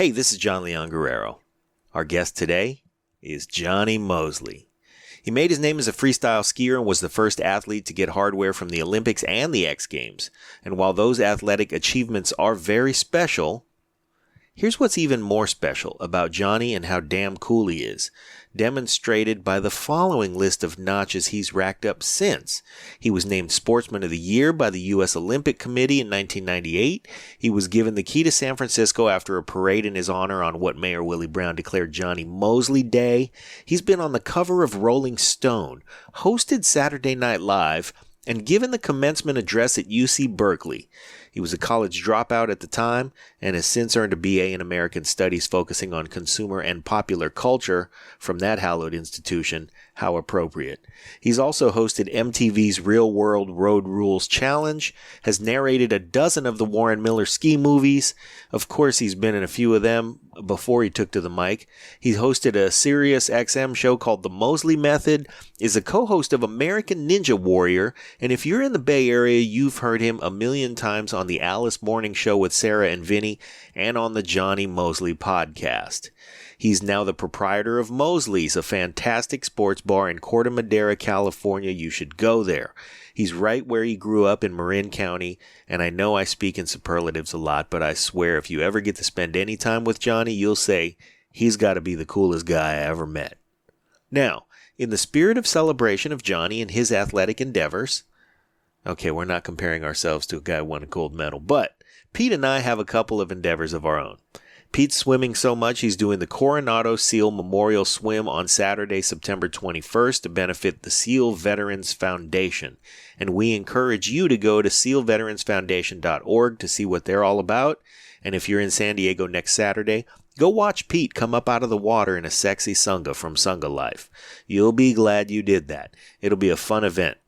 Hey, this is John Leon Guerrero. Our guest today is Jonny Moseley. He made his name as a freestyle skier and was the first athlete to get hardware from the Olympics and the X Games. And while those athletic achievements are very special, here's what's even more special about Jonny and how damn cool he is, demonstrated by the following list of notches he's racked up since. He was named Sportsman of the Year by the U.S. Olympic Committee in 1998. He was given the key to San Francisco after a parade in his honor on what Mayor Willie Brown declared Jonny Moseley Day. He's been on the cover of Rolling Stone, hosted Saturday Night Live, and given the commencement address at UC Berkeley. He was a college dropout at the time and has since earned a BA in American Studies focusing on consumer and popular culture from that hallowed institution. How appropriate. He's also hosted MTV's Real World Road Rules Challenge, has narrated a dozen of the Warren Miller ski movies. Of course, he's been in a few of them before he took to the mic. He hosted a Sirius XM show called The Moseley Method, is a co-host of American Ninja Warrior, and if you're in the Bay Area, you've heard him a million times on the Alice Morning Show with Sarah and Vinnie and on the Jonny Moseley podcast. He's now the proprietor of Moseley's, a fantastic sports bar in Corte Madera, California. You should go there. He's right where he grew up in Marin County, and I know I speak in superlatives a lot, but I swear if you ever get to spend any time with Jonny, you'll say, he's got to be the coolest guy I ever met. Now, in the spirit of celebration of Jonny and his athletic endeavors, okay, we're not comparing ourselves to a guy who won a gold medal, but Pete and I have a couple of endeavors of our own. Pete's swimming so much he's doing the Coronado SEAL Memorial Swim on Saturday, September 21st to benefit the SEAL Veterans Foundation. And we encourage you to go to SEALVeteransFoundation.org to see what they're all about. And if you're in San Diego next Saturday, go watch Pete come up out of the water in a sexy Sunga from Sunga Life. You'll be glad you did that. It'll be a fun event.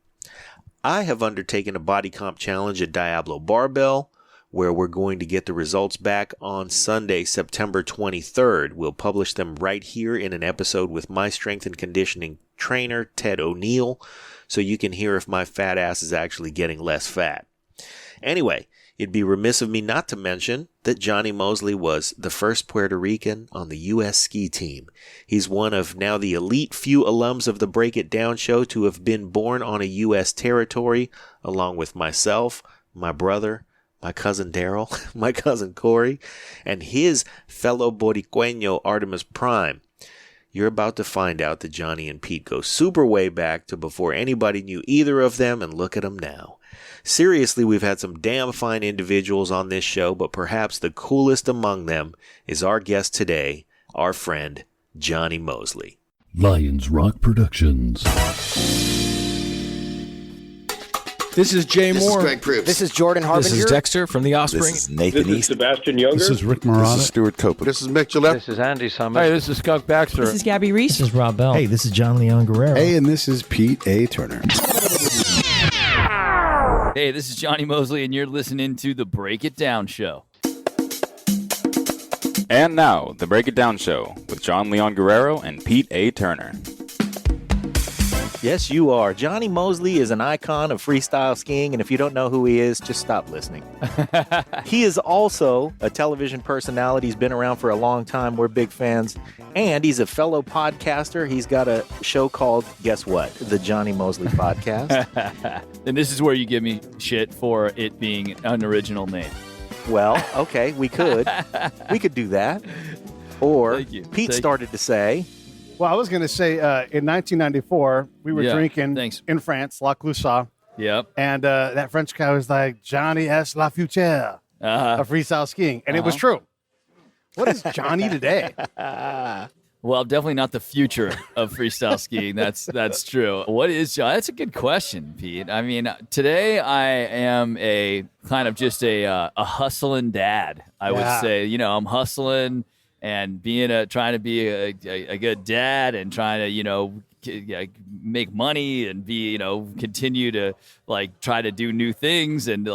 I have undertaken a body comp challenge at Diablo Barbell, where we're going to get the results back on Sunday, September 23rd. We'll publish them right here in an episode with my strength and conditioning trainer, Ted O'Neill, so you can hear if my fat ass is actually getting less fat. Anyway, it'd be remiss of me not to mention that Jonny Moseley was the first Puerto Rican on the U.S. ski team. He's one of now the elite few alums of the Break It Down show to have been born on a U.S. territory, along with myself, my brother, my cousin Daryl, my cousin Corey, and his fellow Boricueño Artemis Prime. You're about to find out that Jonny and Pete go super way back to before anybody knew either of them, and look at them now. Seriously, we've had some damn fine individuals on this show, but perhaps the coolest among them is our guest today, our friend, Jonny Moseley. Lions Rock Productions. This is Jay Moore. This is Greg Proops. This is Jordan Harbinger. This is Dexter from The Offspring. This is Nathan This is East. Sebastian Younger. This is Rick Marotta. This is Stuart Copeland. This is Mick Gillette. This is Andy Summers. Hey, this is Skunk Baxter. This is Gabby Reese. This is Rob Bell. Hey, this is John Leon Guerrero. Hey, and this is Pete A. Turner. Hey, this is Jonny Moseley, and you're listening to The Break It Down Show. And now, The Break It Down Show with John Leon Guerrero and Pete A. Turner. Yes, you are. Jonny Moseley is an icon of freestyle skiing, and if you don't know who he is, just stop listening. He is also a television personality. He's been around for a long time. We're big fans. And he's a fellow podcaster. He's got a show called, guess what? The Jonny Moseley Podcast. And this is where you give me shit for it being an original name. Well, okay, we could. We could do that. Or Pete started to say... Well, I was going to say in 1994, we were drinking in France, La Clusaz. Yep. And that French guy was like, Johnny es la future of freestyle skiing. And it was true. What is Johnny today? Well, definitely not the future of freestyle skiing. That's true. What is John? That's a good question, Pete. I mean, today I am a kind of just a hustling dad, I would say. You know, I'm hustling and trying to be a good dad and trying to, make money and be, continue to try to do new things. And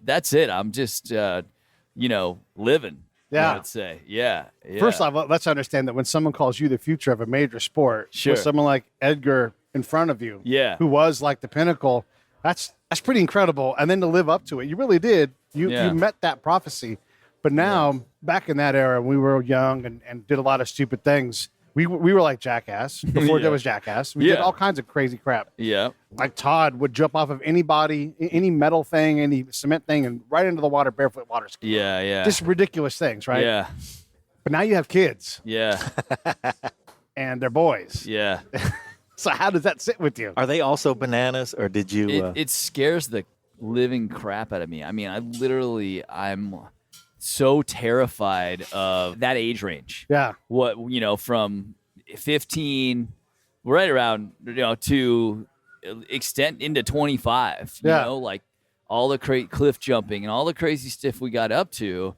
that's it. I'm just, living. Yeah. I would say. Yeah. First off, let's understand that when someone calls you the future of a major sport, with someone like Edgar in front of you, who was like the pinnacle, that's pretty incredible. And then to live up to it, you really did. You met that prophecy But now, back in that era, we were young and did a lot of stupid things. We were like Jackass before there was Jackass. We did all kinds of crazy crap. Yeah. Like Todd would jump off of anybody, any metal thing, any cement thing, and right into the water, barefoot water ski. Yeah, yeah. Just ridiculous things, right? Yeah. But now you have kids. Yeah. And they're boys. Yeah. So how does that sit with you? Are they also bananas, or did you? It scares the living crap out of me. I mean, I'm so terrified of that age range. Yeah. What, from 15 right around, to extent into 25, like all the cliff jumping and all the crazy stuff we got up to.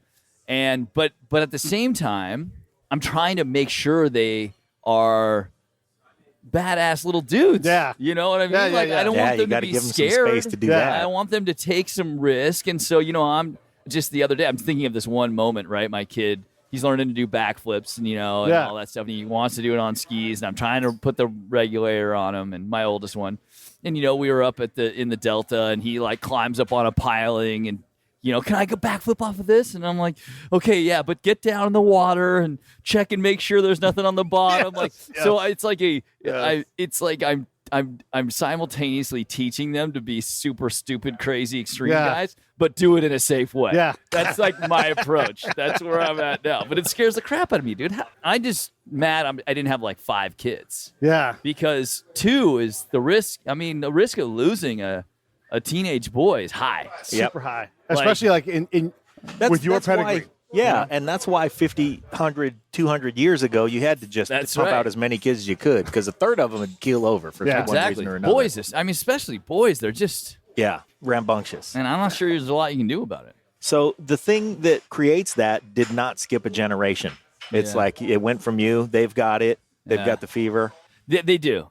But at the same time, I'm trying to make sure they are badass little dudes. Yeah. You know what I mean? I don't want them to be give them scared. some space to do that. I want them to take some risk. And so, I'm just the other day, I'm thinking of this one moment, right? My kid, he's learning to do backflips and, and all that stuff. And he wants to do it on skis. And I'm trying to put the regulator on him, and my oldest one. And, we were up in the Delta, and he like climbs up on a piling and, can I go backflip off of this? And I'm like, okay, yeah, but get down in the water and check and make sure there's nothing on the bottom. So it's like it's like I'm simultaneously teaching them to be super stupid, crazy, extreme guys, but do it in a safe way. Yeah. That's like my approach. That's where I'm at now. But it scares the crap out of me, dude. I just mad I didn't have like 5 kids. Yeah. Because 2 is the risk. I mean, the risk of losing a teenage boy is high. Super high. Especially like in with your pedigree. And that's why 50, 100, 200 years ago, you had to just pump out as many kids as you could, because a third of them would keel over for one reason or another. Boys, especially boys, they're just rambunctious. And I'm not sure there's a lot you can do about it. So the thing that creates that did not skip a generation. It's like it went from you, they've got it, they've got the fever. They do.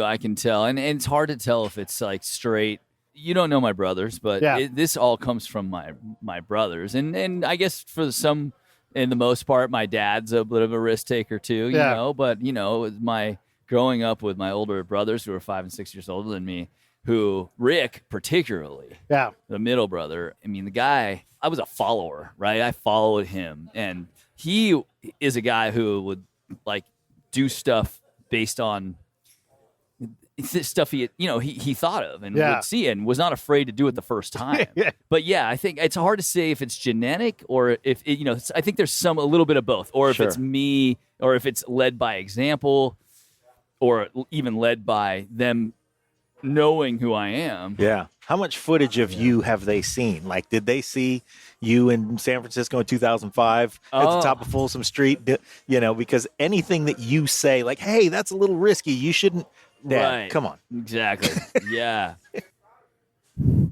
I can tell. And it's hard to tell if it's like straight. You don't know my brothers, but this all comes from my brothers. And I guess for some, in the most part, my dad's a bit of a risk taker too, you know. But, my growing up with my older brothers who are 5 and 6 years older than me, who Rick particularly, the middle brother, I mean, the guy, I was a follower, right? I followed him. And he is a guy who would like do stuff based on stuff he thought of and would see and was not afraid to do it the first time. But I think it's hard to say if it's genetic or if it, I think there's a little bit of both, or if it's me, or if it's led by example, or even led by them knowing who I am. Yeah. How much footage of you have they seen? Like, did they see you in San Francisco in 2005 at the top of Folsom Street? Because anything that you say, like, hey, that's a little risky, you shouldn't. Dad, right. Come on. Exactly. Yeah.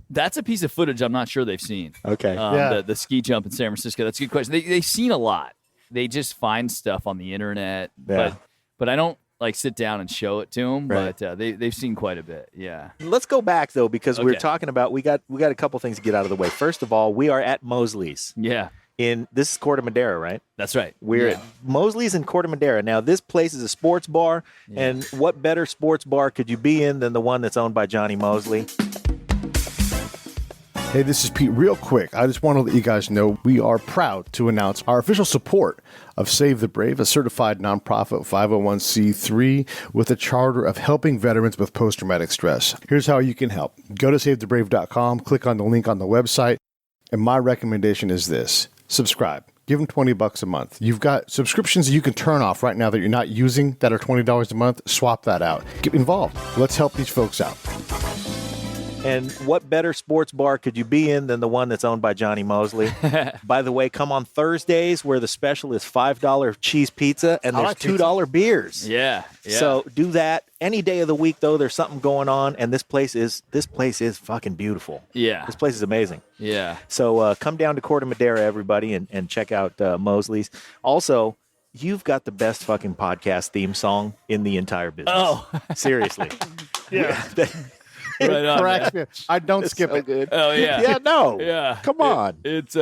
That's a piece of footage I'm not sure they've seen. Okay. The ski jump in San Francisco. That's a good question. They've seen a lot. They just find stuff on the internet. But I don't like sit down and show it to them. Right. But they've seen quite a bit. Yeah. Let's go back though, because we were talking about we got a couple things to get out of the way. First of all, we are at Moseley's. Yeah. This is Corte Madera, right? That's right. We're at Moseley's in Corte Madera. Now, this place is a sports bar, and what better sports bar could you be in than the one that's owned by Jonny Moseley? Hey, this is Pete. Real quick, I just want to let you guys know we are proud to announce our official support of Save the Brave, a certified nonprofit 501c3 with a charter of helping veterans with post-traumatic stress. Here's how you can help. Go to savethebrave.com, click on the link on the website, and my recommendation is this. Subscribe. Give them $20 a month. You've got subscriptions that you can turn off right now that you're not using that are $20 a month. Swap that out. Get involved. Let's help these folks out. And what better sports bar could you be in than the one that's owned by Jonny Moseley? By the way, come on Thursdays where the special is $5 cheese pizza and there's $2 beers. Yeah. So do that any day of the week. Though there's something going on, and this place is fucking beautiful. Yeah, this place is amazing. Yeah. So come down to Corte Madera, everybody, and check out Moseley's. Also, you've got the best fucking podcast theme song in the entire business. Oh, seriously. Yeah. Right on, corrects me. I don't skip it. Good. Oh yeah. Yeah. No. Yeah. Come on. It's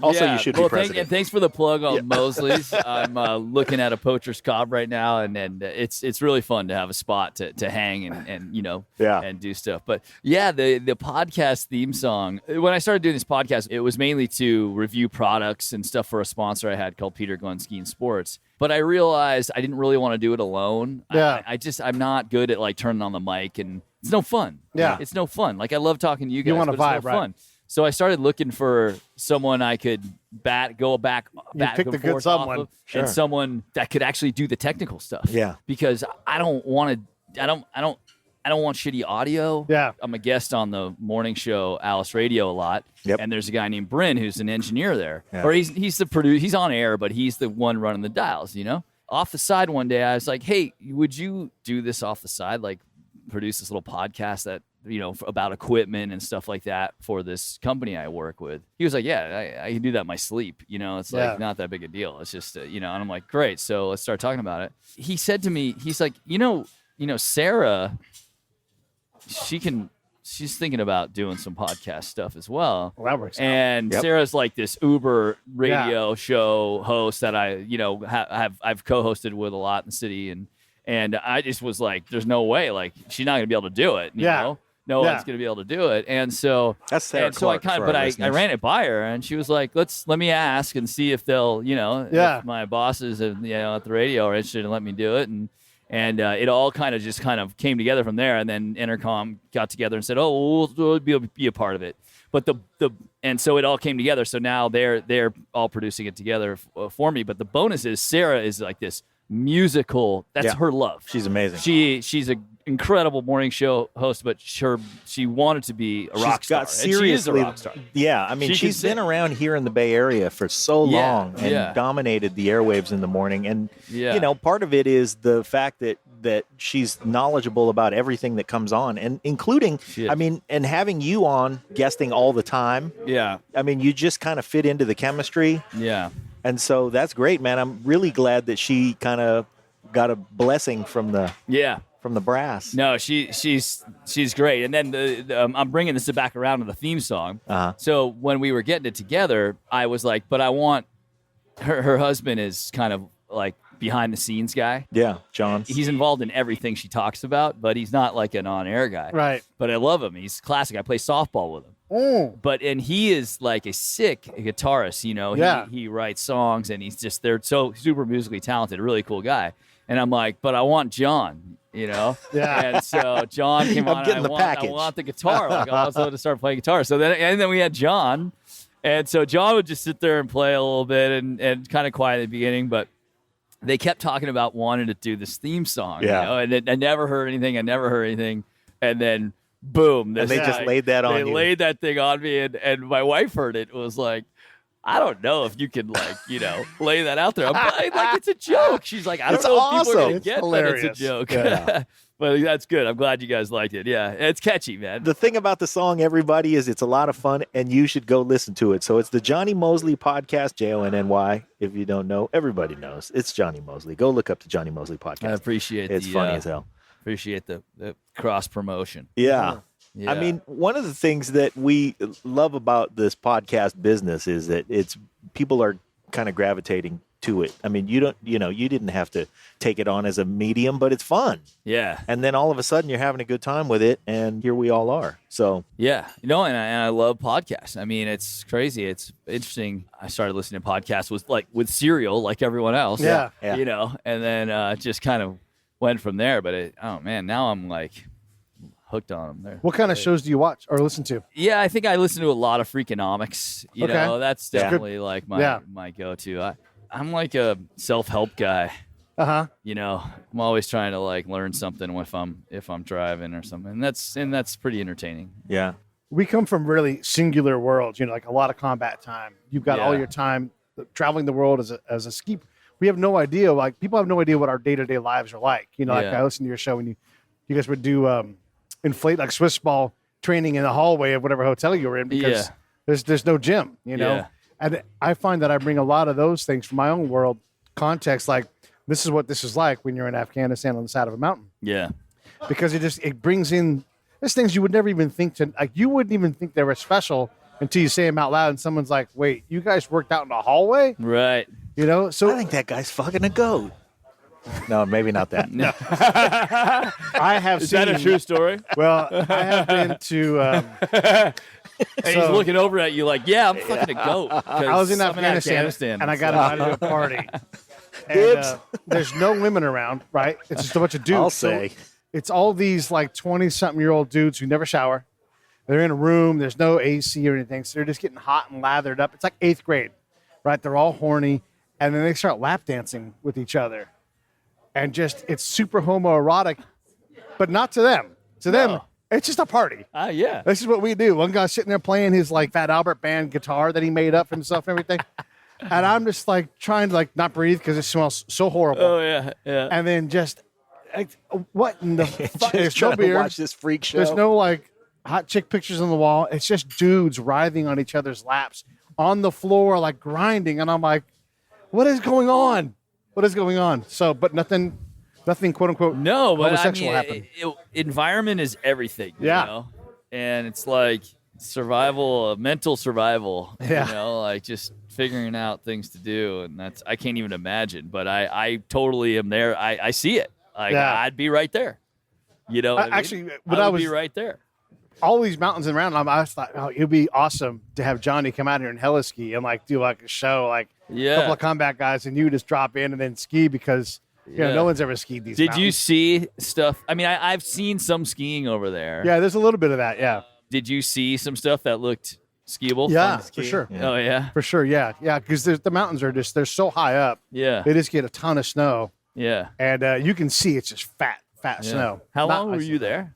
Also, Yeah. you should well, be president. Thanks for the plug on Mosley's. I'm looking at a poacher's cob right now, and it's really fun to have a spot to hang and and do stuff. But yeah, the podcast theme song. When I started doing this podcast, it was mainly to review products and stuff for a sponsor I had called Peter Glenn Ski and Sports. But I realized I didn't really want to do it alone. Yeah. I'm not good at like turning on the mic, and it's no fun. Yeah. It's no fun. Like I love talking to you guys. You want to but it's vibe, no right? fun. So I started looking for someone I could go back picked and a good forth off someone. of, Sure. and someone that could actually do the technical stuff. Yeah. Because I don't want to. I don't want shitty audio. Yeah. I'm a guest on the morning show Alice Radio a lot. Yep. And there's a guy named Bryn who's an engineer there, Yeah. or he's the producer. He's on air, but he's the one running the dials. Off the side one day, I was like, "Hey, would you do this off the side? Like, produce this little podcast that." About equipment and stuff like that for this company I work with. He was like, yeah, I can do that in my sleep. It's like not that big a deal. It's just, and I'm like, great. So let's start talking about it. He said to me, he's like, Sarah, she's thinking about doing some podcast stuff as well. Well, that works out. And Yep. Sarah's like this Uber radio show host that I, I've co-hosted with a lot in the city. And I just was like, there's no way, like she's not gonna be able to do it. You know? No one's going to be able to do it. And so, That's Sarah and so I Clark kind of, for but our I listeners. ran it by her, and she was like, let me ask and see if they'll, if my bosses, at the radio are interested in letting me do it. And it all kind of came together from there. And then Intercom got together and said, oh, we'll be a part of it. But and so it all came together. So now they're all producing it together for me. But the bonus is Sarah is like this musical. That's her love. She's amazing. She's an incredible morning show host, but she wanted to be a rock star. And she is a rock star. Yeah, I mean, she's been around here in the Bay Area for so long and dominated the airwaves in the morning. And part of it is the fact that she's knowledgeable about everything that comes on, and including, and having you on guesting all the time. Yeah, I mean, you just kind of fit into the chemistry. Yeah. And so that's great, man. I'm really glad that she kind of got a blessing from the brass. No, she's great. And then I'm bringing this back around to the theme song. Uh-huh. So when we were getting it together, I was like, but I want her husband is kind of like behind the scenes guy. Yeah, John. He's involved in everything she talks about, but he's not like an on-air guy. Right. But I love him. He's classic. I play softball with him. And he is like a sick guitarist, he writes songs, and they're so super musically talented, really cool guy. And I'm like, but I want John, Yeah. And so John came on. getting the package. I want the guitar. Like I also to start playing guitar. So then we had John, and so John would just sit there and play a little bit and kind of quiet at the beginning, but they kept talking about wanting to do this theme song, and I never heard anything. And then boom. And they just laid that on you. They laid that thing on me, and my wife heard it. It was like, I don't know if you can, lay that out there. I'm like, it's a joke. She's like, I don't know if people are going to get that it's a joke. Yeah. But that's good. I'm glad you guys liked it. Yeah, it's catchy, man. The thing about the song, everybody, is it's a lot of fun, and you should go listen to it. So it's the Jonny Moseley podcast, Jonny. If you don't know, everybody knows. It's Jonny Moseley. Go look up the Jonny Moseley podcast. I appreciate it's funny as hell. Appreciate the cross promotion. Yeah. Yeah. I mean, one of the things that we love about this podcast business is that people are kind of gravitating to it. I mean, you didn't have to take it on as a medium, but it's fun. Yeah. And then all of a sudden you're having a good time with it, and here we all are. So yeah, and I love podcasts. I mean, it's crazy. It's interesting. I started listening to podcasts with cereal, like everyone else. Yeah. And then just kind of went from there. But now I'm like hooked on them. There. What kind of shows do you watch or listen to? Yeah, I think I listen to a lot of Freakonomics. You know, that's definitely like my go-to. I'm like a self-help guy. Uh-huh. I'm always trying to learn something if I'm driving or something. And that's pretty entertaining. Yeah. We come from really singular worlds, like a lot of combat time. You've got all your time traveling the world as a ski. We have no idea, people have no idea what our day-to-day lives are like. I listen to your show and you guys would do inflate Swiss ball training in the hallway of whatever hotel you were in because there's no gym, Yeah. And I find that I bring a lot of those things from my own world context, this is what this is like when you're in Afghanistan on the side of a mountain. Yeah. Because it brings in there's things you would never even think you wouldn't even think they were special until you say them out loud, and someone's like, "Wait, you guys worked out in the hallway?" Right. You know, so I think that guy's fucking a goat. No, maybe not that. No. I have Is seen. that a true story? Well, I have been to. And he's looking over at you like, yeah, I'm fucking a goat. I was in I'm Afghanistan, and I got invited to a party. And there's no women around, right? It's just a bunch of dudes. I'll say. So it's all these like 20-something-year-old dudes who never shower. They're in a room. There's no AC or anything, so they're just getting hot and lathered up. It's like 8th grade, right? They're all horny, and then they start lap dancing with each other. And just, it's super homoerotic, but not to them. To them, it's just a party. Yeah. This is what we do. One guy's sitting there playing his like Fat Albert band guitar that he made up for himself and everything. And I'm just like trying to like not breathe because it smells so horrible. Oh, yeah. Yeah. And then just, like, what in the fuck? Just There's no trying to beer. watch this freak show. There's no like hot chick pictures on the wall. It's just dudes writhing on each other's laps on the floor, like grinding. And I'm like, what is going on? What is going on? So, but nothing quote unquote No, but homosexual happened. Environment is everything. Yeah. You know? And it's like survival, mental survival. Yeah. You know, like just figuring out things to do. And that's, I can't even imagine, but I totally am there. I see it. Like, I'd be right there. You know, Actually, when I I would was be right there. all these mountains around, I thought, oh, it'd be awesome to have Johnny come out here and heli-ski and like do like a show, like a couple of combat guys, and you just drop in and then ski because you know no one's ever skied these. Did mountains. you see stuff? I mean, I've seen some skiing over there. Yeah, there's a little bit of that. Yeah. Did you see some stuff that looked skiable? Yeah, Fun to for ski? sure. Oh yeah. For sure. Yeah. Yeah. Because the mountains are they're so high up. Yeah. They just get a ton of snow. Yeah. And you can see it's just fat Yeah. snow. How Not long were ice. you there?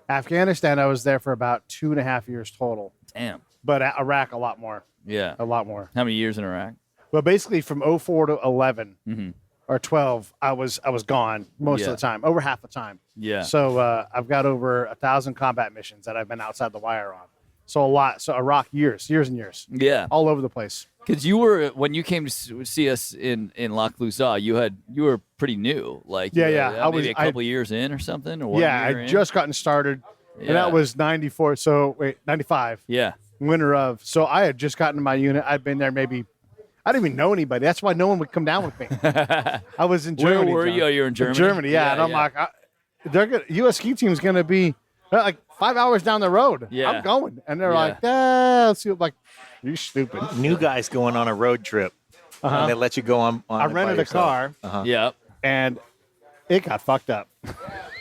Afghanistan, I was there for about 2.5 years total. Damn. But Iraq, a lot more. Yeah. A lot more. How many years in Iraq? Well, basically from 04 to 11 Mm-hmm. or 12, I was gone most of the time, over half the time. Yeah. So I've got over 1,000 combat missions that I've been outside the wire on. So a lot. So Iraq, years and years, Yeah. all over the place. Because you were, when you came to see us in Lac Lusal, you were pretty new. Like Yeah. maybe a couple of years in or something. Or 1 Yeah, year I in? just gotten started, and Yeah. that was 94. So 95, Yeah. winter of. So I had just gotten to my unit. I'd been there maybe. I didn't even know anybody. That's why no one would come down with me. I was in Germany. Where were John. you? Oh, you're in Germany. Germany, yeah. And I'm like, U.S. ski team's going to be like 5 hours down the road. Yeah. I'm going, and they're Yeah. like, let's see. I'm like, you stupid. New guys going on a road trip. And they let you go on I it by rented a yourself. car, Yeah. and it got fucked up.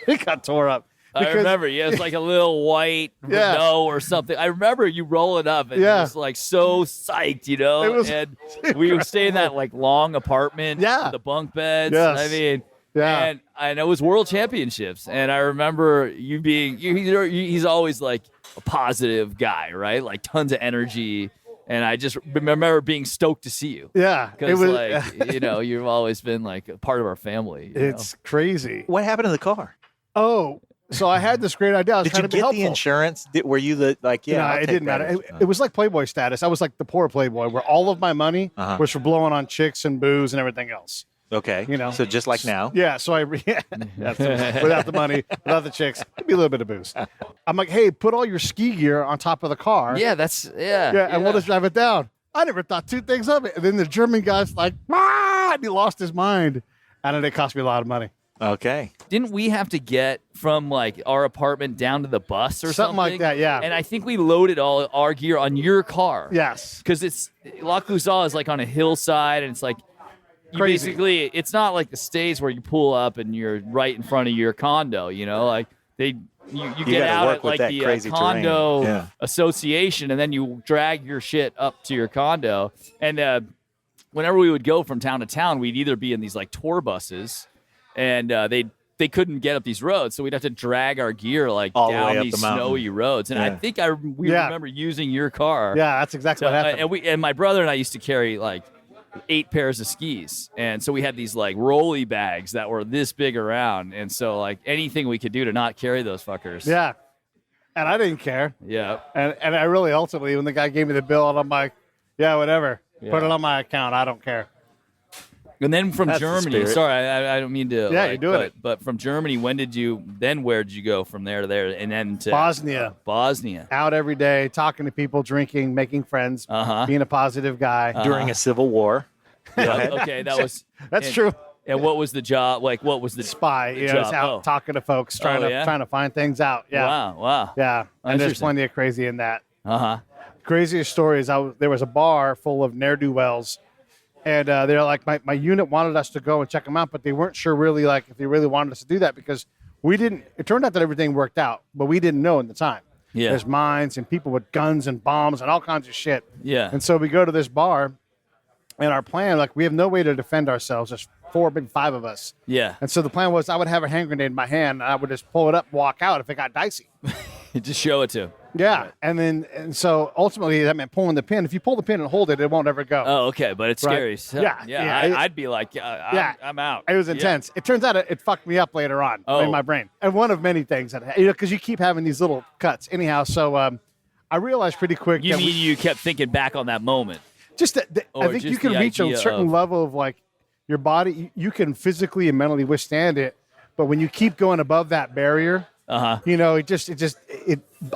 It got tore up. I remember. Yeah, it's like a little white Yeah. Renault or something. I remember you rolling up and Yeah. just like so psyched, you know. It was and we would stay in that like long apartment. Yeah. With the bunk beds. Yes. I mean. Yeah. And it was World Championships, and I remember you being. He's always like a positive guy, right? Like tons of energy. And I just remember being stoked to see you. Yeah, Because, like, you've always been, like, a part of our family. you It's crazy. What happened to the car? Oh, so I had this great idea. I was Did trying you to be get helpful. the insurance? Were you the No, I'll it take didn't that. matter. It was like Playboy status. I was like the poor Playboy, where all of my money was for blowing on chicks and booze and everything else. Okay. You know. So just like now. Yeah, so without the money, without the chicks, maybe a little bit of booze. I'm like, hey, put all your ski gear on top of the car. know? Yeah, that's, yeah. Yeah, and we'll just drive it down. I never thought two things of it. And then the German guy's like, and he lost his mind. And then it cost me a lot of money. Okay. Didn't we have to get from, like, our apartment down to the bus or something? Like that, yeah. And I think we loaded all our gear on your car. Yes. Because Lac Lusal is, like, on a hillside, and it's, like, basically, it's not like the States where you pull up and you're right in front of your condo, you know? Like, you get gotta out work at, with like, that the crazy condo terrain. Yeah. association, and then you drag your shit up to your condo. And whenever we would go from town to town, we'd either be in these, like, tour buses, and they couldn't get up these roads, so we'd have to drag our gear, like, All the way down up these the mountain. snowy roads. And I think we remember using your car. Yeah, that's exactly what happened. And my brother and I used to carry, like, 8 pairs of skis, and so we had these like rolly bags that were this big around, and so like anything we could do to not carry those fuckers. Yeah. And I didn't care. Yeah. And I really ultimately, when the guy gave me the bill, and I'm like, yeah, whatever. Put it on my account. I don't care. And then from That's the Germany, spirit. sorry, I don't mean to. Yeah, you're doing it. But from Germany, where did you go from there to there, and then to Bosnia. Out every day, talking to people, drinking, making friends, being a positive guy. During a civil war. Okay, That's true. And what was the job? Like, what was the Spy? the You know, job? just out talking to folks, trying to find things out. Yeah. Wow. Yeah. And there's Interesting. plenty of crazy in that. Uh-huh. Craziest story is there was a bar full of ne'er-do-wells, and they're like, my unit wanted us to go and check them out, but they weren't sure really like if they really wanted us to do that because we didn't. It turned out that everything worked out, but we didn't know in the time. Yeah. There's mines and people with guns and bombs and all kinds of shit. Yeah. And so we go to this bar, and our plan, like, we have no way to defend ourselves. There's 5 of us. Yeah. And so the plan was I would have a hand grenade in my hand, and I would just pull it up, walk out if it got dicey. Just show it to. Yeah. And so ultimately that meant pulling the pin. If you pull the pin and hold it, it won't ever go. Oh, okay, but it's Right. scary. So, Yeah. I'd be like, I'm out. It was intense. It turns out it fucked me up later on in my brain. And one of many things that, because you keep having these little cuts. Anyhow, so I realized pretty quick. You mean you kept thinking back on that moment? Just that I Or think you just can the reach a idea certain of- level of like your body, you can physically and mentally withstand it. But when you keep going above that barrier, you know, it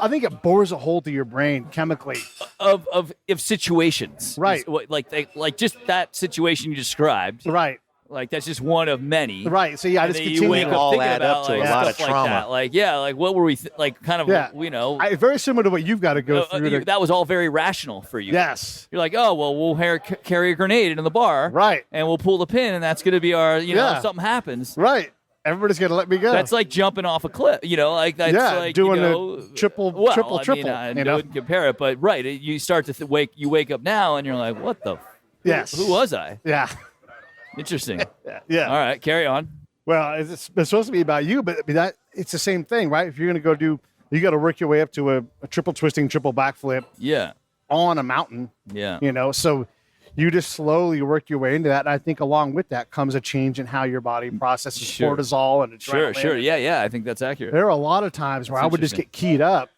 I think it bores a hole to your brain chemically. Of situations, Right. Like just that situation you described, Right. Like that's just one of many, Right. So yeah, I And just then you continue. wake up all thinking add about up to a like, lot of stuff trauma. Like that. Like what were we like? Kind of, Yeah. you know, Very similar to what you've got to go through. that was all very rational for you. Yes. You're like, oh well, we'll carry a grenade into the bar, Right. And we'll pull the pin, and that's going to be our, you know, Yeah. if something happens. Right. Everybody's gonna let me go. That's like jumping off a cliff, you know, like that's like doing you know, the triple. I You know? wouldn't compare it, but right, you start to wake up now, and you're like, what the? Yes. Who was I? Yeah. Interesting. Yeah. All right, carry on. Well, it's supposed to be about you, but it's the same thing, right? If you're gonna go you got to work your way up to a triple twisting, triple backflip Yeah. on a mountain. Yeah. You know, so you just slowly work your way into that. And I think along with that comes a change in how your body processes Sure. cortisol and adrenaline. Sure. Yeah. I think that's accurate. There are a lot of times where That's I would just interesting. get keyed up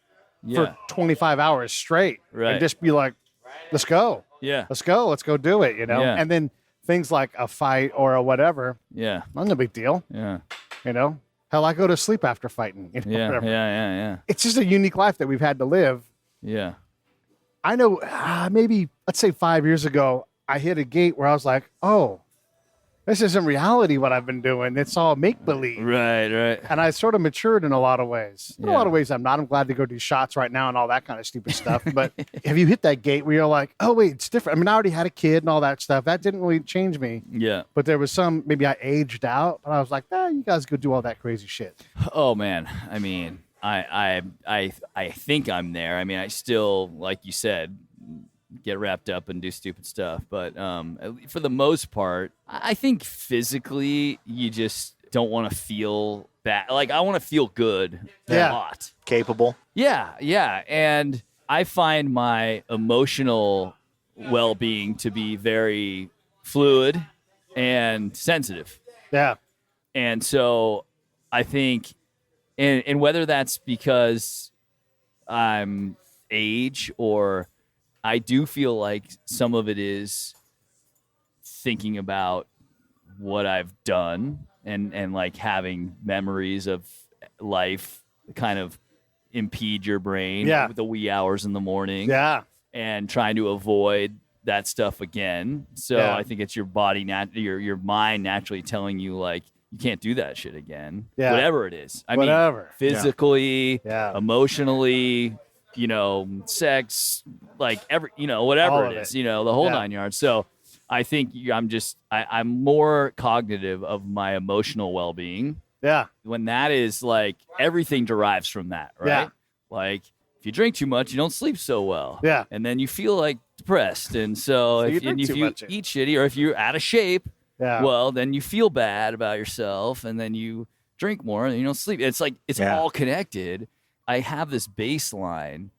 Yeah. for 25 hours straight Right. and just be like, let's go. Yeah. Let's go do it, you know? Yeah. And then things like a fight or a whatever, Yeah. not a big deal, Yeah. you know? Hell, I go to sleep after fighting. You know, Yeah. whatever. Yeah. It's just a unique life that we've had to live. Yeah. I know maybe, let's say 5 years ago, I hit a gate where I was like, oh, this isn't reality what I've been doing. It's all make-believe. Right. And I sort of matured in a lot of ways. In a Yeah. lot of ways, I'm not. I'm glad to go do shots right now and all that kind of stupid stuff. But have you hit that gate where you're like, oh, wait, it's different? I mean, I already had a kid and all that stuff. That didn't really change me. Yeah. But there was maybe I aged out. But I was like, you guys go do all that crazy shit. Oh man. I mean, I think I'm there. I mean, I still, like you said, get wrapped up and do stupid stuff. But for the most part, I think physically you just don't want to feel bad. Like I want to feel good Yeah. a lot. Capable. Yeah. And I find my emotional well-being to be very fluid and sensitive. Yeah. And so I think, and whether that's because I'm age or I do feel like some of it is thinking about what I've done and like having memories of life kind of impede your brain Yeah. with the wee hours in the morning Yeah. and trying to avoid that stuff again. So Yeah. I think it's your body, your mind naturally telling you like, you can't do that shit again. Yeah. Whatever it is. I Whatever. mean, physically, Yeah. emotionally, you know, sex, like All whatever of it is, it. you know, the whole Yeah. 9 yards. So I think I'm more cognitive of my emotional well-being Yeah. when that is like everything derives from that, right? Yeah. Like if you drink too much, you don't sleep so well. Yeah. And then you feel like depressed. And so, you if drink too you much. eat shitty or if you're out of shape, Yeah. well, then you feel bad about yourself and then you drink more and you don't sleep. It's like it's Yeah. all connected. I have this baseline.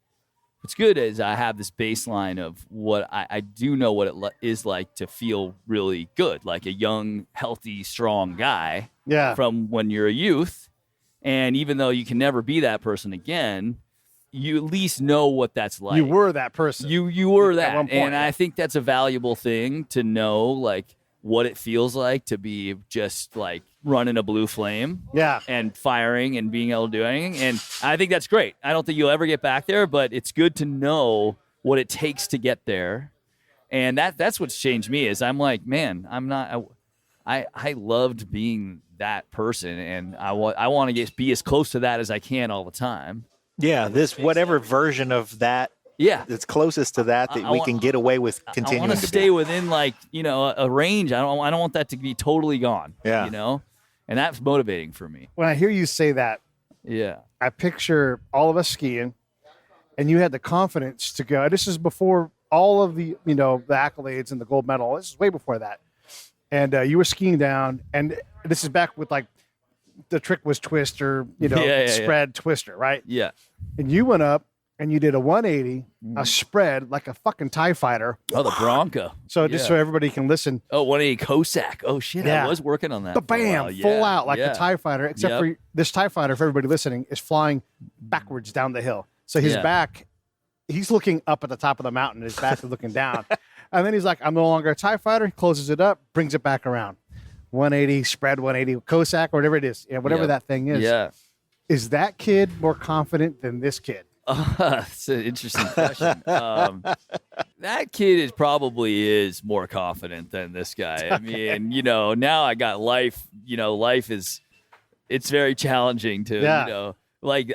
What's good is I have this baseline of what I do know what it is like to feel really good, like a young, healthy, strong guy Yeah. from when you're a youth. And even though you can never be that person again, you at least know what that's like. You were that person. You were At that. one point, And I think that's a valuable thing to know, like what it feels like to be just like running a blue flame and firing and being able to do anything. And I think that's great. I don't think you'll ever get back there, but it's good to know what it takes to get there. And that's what's changed me is I'm like, man, I loved being that person, and I want to be as close to that as I can all the time. Yeah, this whatever version of that that's closest to that we can get away with continuing I want to stay within like, a range. I don't want that to be totally gone. Yeah. And that's motivating for me. When I hear you say that, I picture all of us skiing, and you had the confidence to go. This is before all of the, the accolades and the gold medal. This is way before that. And you were skiing down, and this is back with like the trick was twister, spread twister, right? Yeah. And you went up and you did a 180, a spread like a fucking TIE fighter. Oh, the Bronco. So just so everybody can listen. Oh, 180 Cossack. Oh, shit. I was working on that. The bam, full out like a TIE fighter, except for this TIE fighter, for everybody listening, is flying backwards down the hill. So his back, he's looking up at the top of the mountain. His back is looking down. And then he's like, I'm no longer a TIE fighter. He closes it up, brings it back around. 180, spread 180, Cossack, or whatever it is. Whatever that thing is. Yeah. Is that kid more confident than this kid? That's an interesting question. That kid probably is more confident than this guy. I mean, now I got life. Life it's very challenging to, like,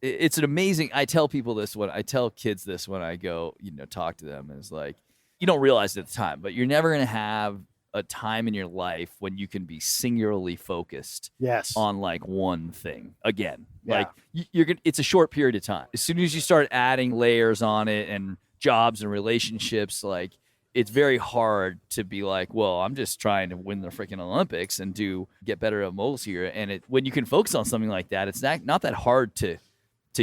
it's an amazing. I tell people this I tell kids this when I go, talk to them. Is like, you don't realize it at the time, but you're never going to have a time in your life when you can be singularly focused on like one thing again. Like it's a short period of time. As soon as you start adding layers on it and jobs and relationships, like it's very hard to be like, well, I'm just trying to win the freaking Olympics and get better at moguls here. And when you can focus on something like that, it's not that hard to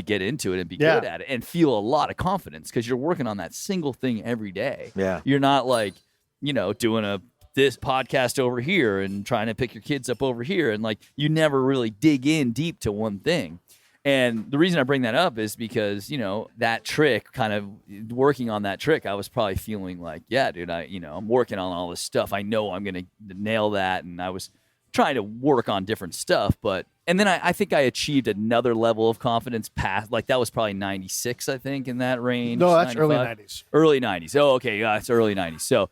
get into it and be good at it and feel a lot of confidence because you're working on that single thing every day. Yeah. You're not like, doing this podcast over here and trying to pick your kids up over here. And like, you never really dig in deep to one thing. And the reason I bring that up is because, that trick, kind of working on that trick, I was probably feeling like, yeah, dude, I'm working on all this stuff. I know I'm going to nail that. And I was trying to work on different stuff, and then I think I achieved another level of confidence past, like that was probably 96, I think, in that range. No, that's 95. early 90s. Early 90s. Oh, okay. Yeah, it's early 90s. So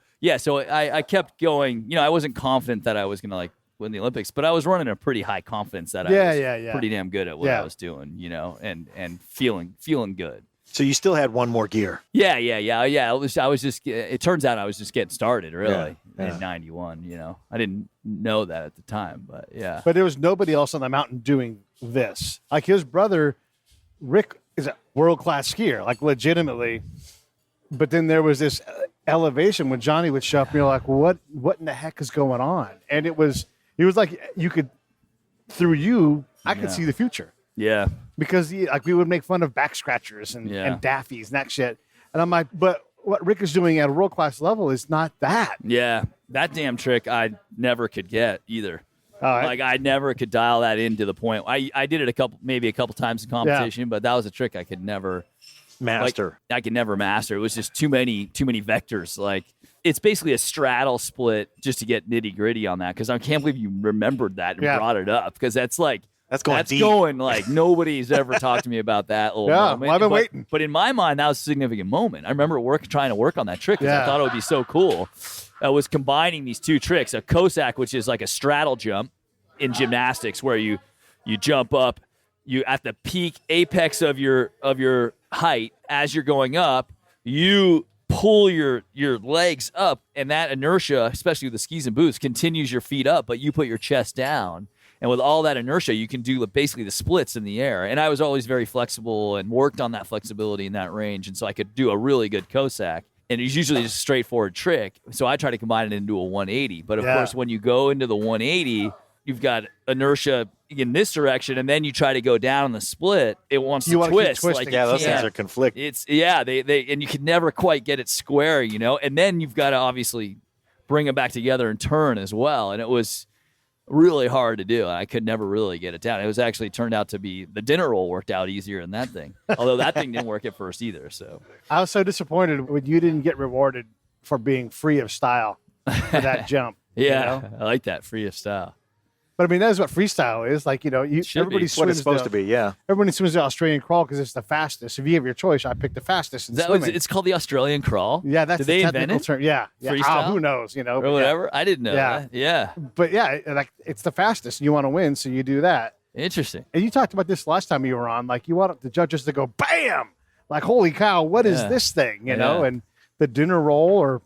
I kept going. I wasn't confident that I was going to like win the Olympics, but I was running a pretty high confidence that I was pretty damn good at what I was doing, and feeling good. So you still had one more gear. Yeah. It turns out I was just getting started, really, in 91. I didn't know that at the time, but yeah. But there was nobody else on the mountain doing this. Like his brother, Rick, is a world-class skier, like legitimately. But then there was this elevation when Jonny would show up, and you're like, what in the heck is going on? And it was like you could, through you, I could see the future. Yeah. Because like we would make fun of back scratchers and daffies and that shit. And I'm like, but what Rick is doing at a world-class level is not that. Yeah. That damn trick I never could get either. All right. Like I never could dial that in to the point. I did it maybe a couple times in competition, but that was a trick I could never master. I could never master. It was just too many vectors. Like it's basically a straddle split just to get nitty-gritty on that, because I can't believe you remembered that and brought it up, because that's like, that's deep. Going like nobody's ever talked to me about that little moment. Well, I've been waiting. But in my mind, that was a significant moment. I remember trying to work on that trick because I thought it would be so cool. I was combining these two tricks: a Cossack, which is like a straddle jump in gymnastics, where you jump up, you at the peak apex of your height as you're going up, you pull your legs up, and that inertia, especially with the skis and boots, continues your feet up, but you put your chest down. And with all that inertia, you can do basically the splits in the air. And I was always very flexible and worked on that flexibility in that range. And so I could do a really good Cossack. And it's usually just a straightforward trick. So I try to combine it into a 180. But of course, when you go into the 180, you've got inertia in this direction, and then you try to go down in the split. It wants to twist. Like, those things are conflicting. It's they and you can never quite get it square, And then you've got to obviously bring them back together and turn as well. And it was really hard to do. I could never really get it down. It was actually turned out to be the dinner roll worked out easier than that thing. Although that thing didn't work at first either. So I was so disappointed when you didn't get rewarded for being free of style. for that jump. Yeah, You know? I like that, free of style. But I mean, that's what freestyle is. Like, everybody It's what it's swims supposed to be, yeah. Everybody swims the Australian crawl because it's the fastest. If you have your choice, I pick the fastest in swimming. It's called the Australian crawl. Yeah, that's Did the they technical invent it? term. Yeah. Freestyle? Who knows? Or whatever. I didn't know that. Yeah. But yeah, like it's the fastest. You want to win, so you do that. Interesting. And you talked about this last time you were on. Like, you want the judges to go, bam! Like, holy cow, what is this thing? You know, and the dinner roll, or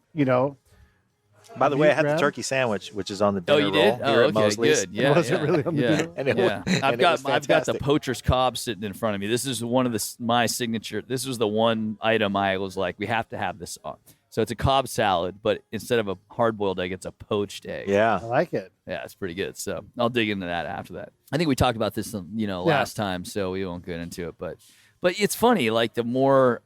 By the way, I had the grab? turkey sandwich, which is on the dinner Oh, you did? roll here Oh, at okay, Mosley's. good. Yeah, Was it really on the dinner? And it Yeah, was- I've and it was got the fantastic. poacher's cob sitting in front of me. This is one of my signature. This was the one item I was like, we have to have this on. So it's a Cobb salad, but instead of a hard-boiled egg, it's a poached egg. Yeah. I like it. Yeah, it's pretty good. So I'll dig into that after that. I think we talked about this, last time, so we won't get into it. But it's funny. Like, the more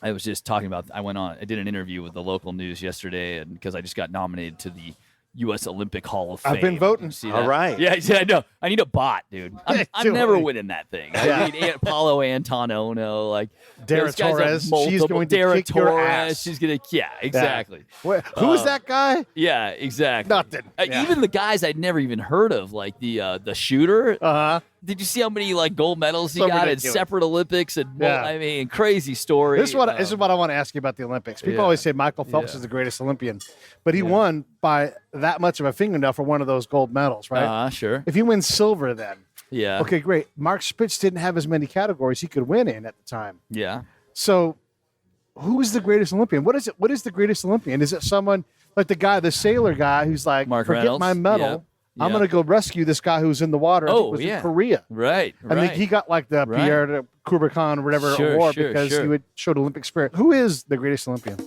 I was just talking about. I did an interview with the local news yesterday, and because I just got nominated to the U.S. Olympic Hall of Fame. I've been voting. See All that? right. Yeah, I know. I need a bot, dude. I'm Too never late. winning that thing. I need Paulo Antonono, like Dara those guys have Torres, she's multiple- going to Dara kick your Torres, ass. she's gonna. Yeah, exactly. Who's that guy? Yeah, exactly. Nothing. Yeah. Even the guys I'd never even heard of, like the shooter. Uh-huh. Did you see how many gold medals he So got ridiculous. in separate Olympics? And Yeah. I mean, crazy story. This is what I want to ask you about the Olympics. People Yeah. always say Michael Phelps Yeah. is the greatest Olympian, but he won by that much of a fingernail for one of those gold medals, right? Sure. If he wins silver, then Yeah. okay, great. Mark Spitz didn't have as many categories he could win in at the time. Yeah. So, who is the greatest Olympian? What is it? What is the greatest Olympian? Is it someone like the sailor guy who's like, Mark forget Reynolds? my medal. Yeah. I'm Yeah. going to go rescue this guy who's in the water. I think it was in Korea. Right. I think he got like the Right. Pierre de Coubertin or whatever Sure, award sure, because sure. he showed Olympic spirit. Who is the greatest Olympian?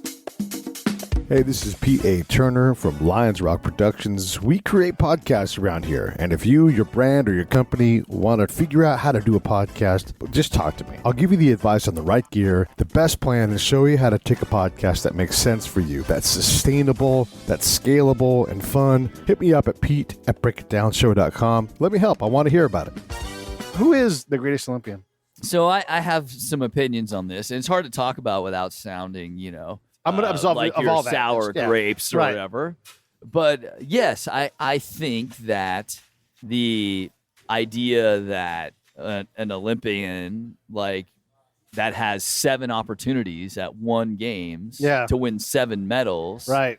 Hey, this is Pete A. Turner from Lions Rock Productions. We create podcasts around here. And if you, your brand, or your company want to figure out how to do a podcast, just talk to me. I'll give you the advice on the right gear, the best plan, and show you how to take a podcast that makes sense for you, that's sustainable, that's scalable, and fun. Hit me up at pete@breakitdownshow.com. Let me help. I want to hear about it. Who is the greatest Olympian? So I have some opinions on this, and it's hard to talk about without sounding, I'm going to absolve like of your all that. sour Yeah. grapes or Right. whatever. But yes, I think that the idea that an Olympian that has 7 opportunities at one games to win 7 medals Right.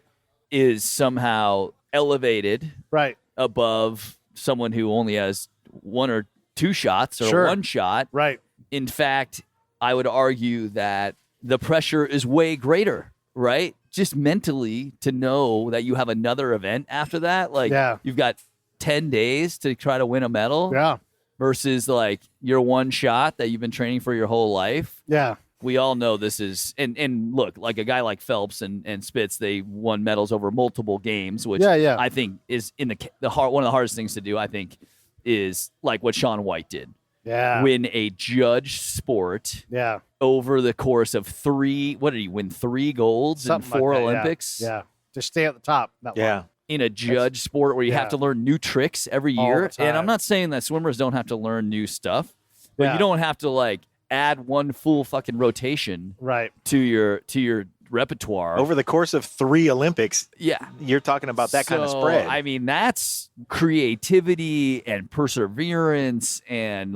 is somehow elevated Right. above someone who only has 1 or 2 shots or Sure. 1 shot. Right. In fact, I would argue that the pressure is way greater, right? Just mentally to know that you have another event after that. Like, you've got 10 days to try to win a medal. Yeah. Versus like your 1 shot that you've been training for your whole life. Yeah. We all know this is, and look, like a guy like Phelps and Spitz, they won medals over multiple games, which I think is one of the hardest things to do. I think is like what Shaun White did. Yeah. Win a judged sport. Yeah. Over the course of 3, what did he win? 3 golds Something in 4 like that, Olympics. Yeah. To stay at the top. That long. In a judged sport where you have to learn new tricks every All year. the time. And I'm not saying that swimmers don't have to learn new stuff, but you don't have to add 1 full fucking rotation to your repertoire Over the course of 3 Olympics, yeah, you're talking about that kind of spread. I mean, that's creativity and perseverance and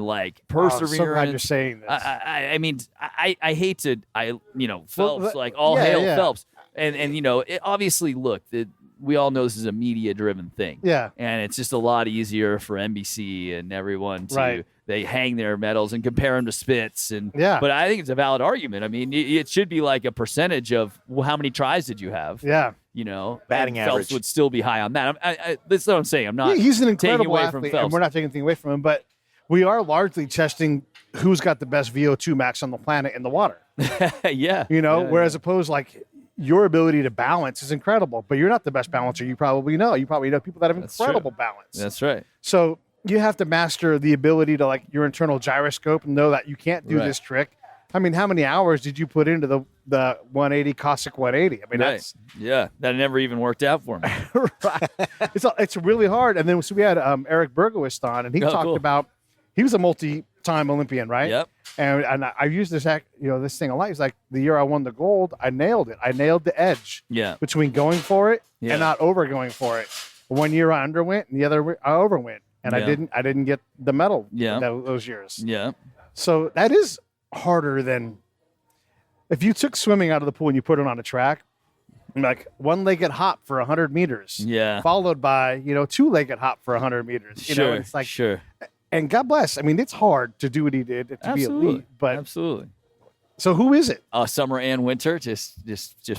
perseverance. I'm so glad you're saying this. I mean, I hate to, Phelps, all yeah, hail yeah. Phelps. And obviously, look, we all know this is a media-driven thing. Yeah. And it's just a lot easier for NBC and everyone to, Right. they hang their medals and compare them to Spitz. And Yeah. But I think it's a valid argument. I mean, it should be like a percentage of how many tries did you have? Yeah. Batting and Phelps average. would still be high on that. That's what I'm saying. I'm not. He's an taking incredible away from athlete, Phelps. and we're not taking anything away from him, but we are largely testing who's got the best VO2 max on the planet in the water. Yeah. Whereas opposed your ability to balance is incredible, but you're not the best balancer. You probably know. You probably know people that have incredible balance. That's right. So you have to master the ability to your internal gyroscope and know that you can't do Right. this trick. I mean, how many hours did you put into the 180 Cossack 180? I mean, Right. Yeah, that never even worked out for me. it's really hard. And then so we had Eric Bergowitz on, and he talked cool. about he was a multi-time Olympian, right? Yep. And I used this this thing a lot. He's like, the year I won the gold, I nailed it. I nailed the edge. Yeah. Between going for it and not over going for it. 1 year I underwent, and the other I overwent, and I didn't get the medal. Those years. Yeah. So that is harder than if you took swimming out of the pool and you put it on a track. Like one-legged hop for 100 meters, followed by two-legged hop for 100 meters. You know, it's like And God bless. I mean, it's hard to do what he did to be elite, but absolutely. So who is it? Summer and winter. Just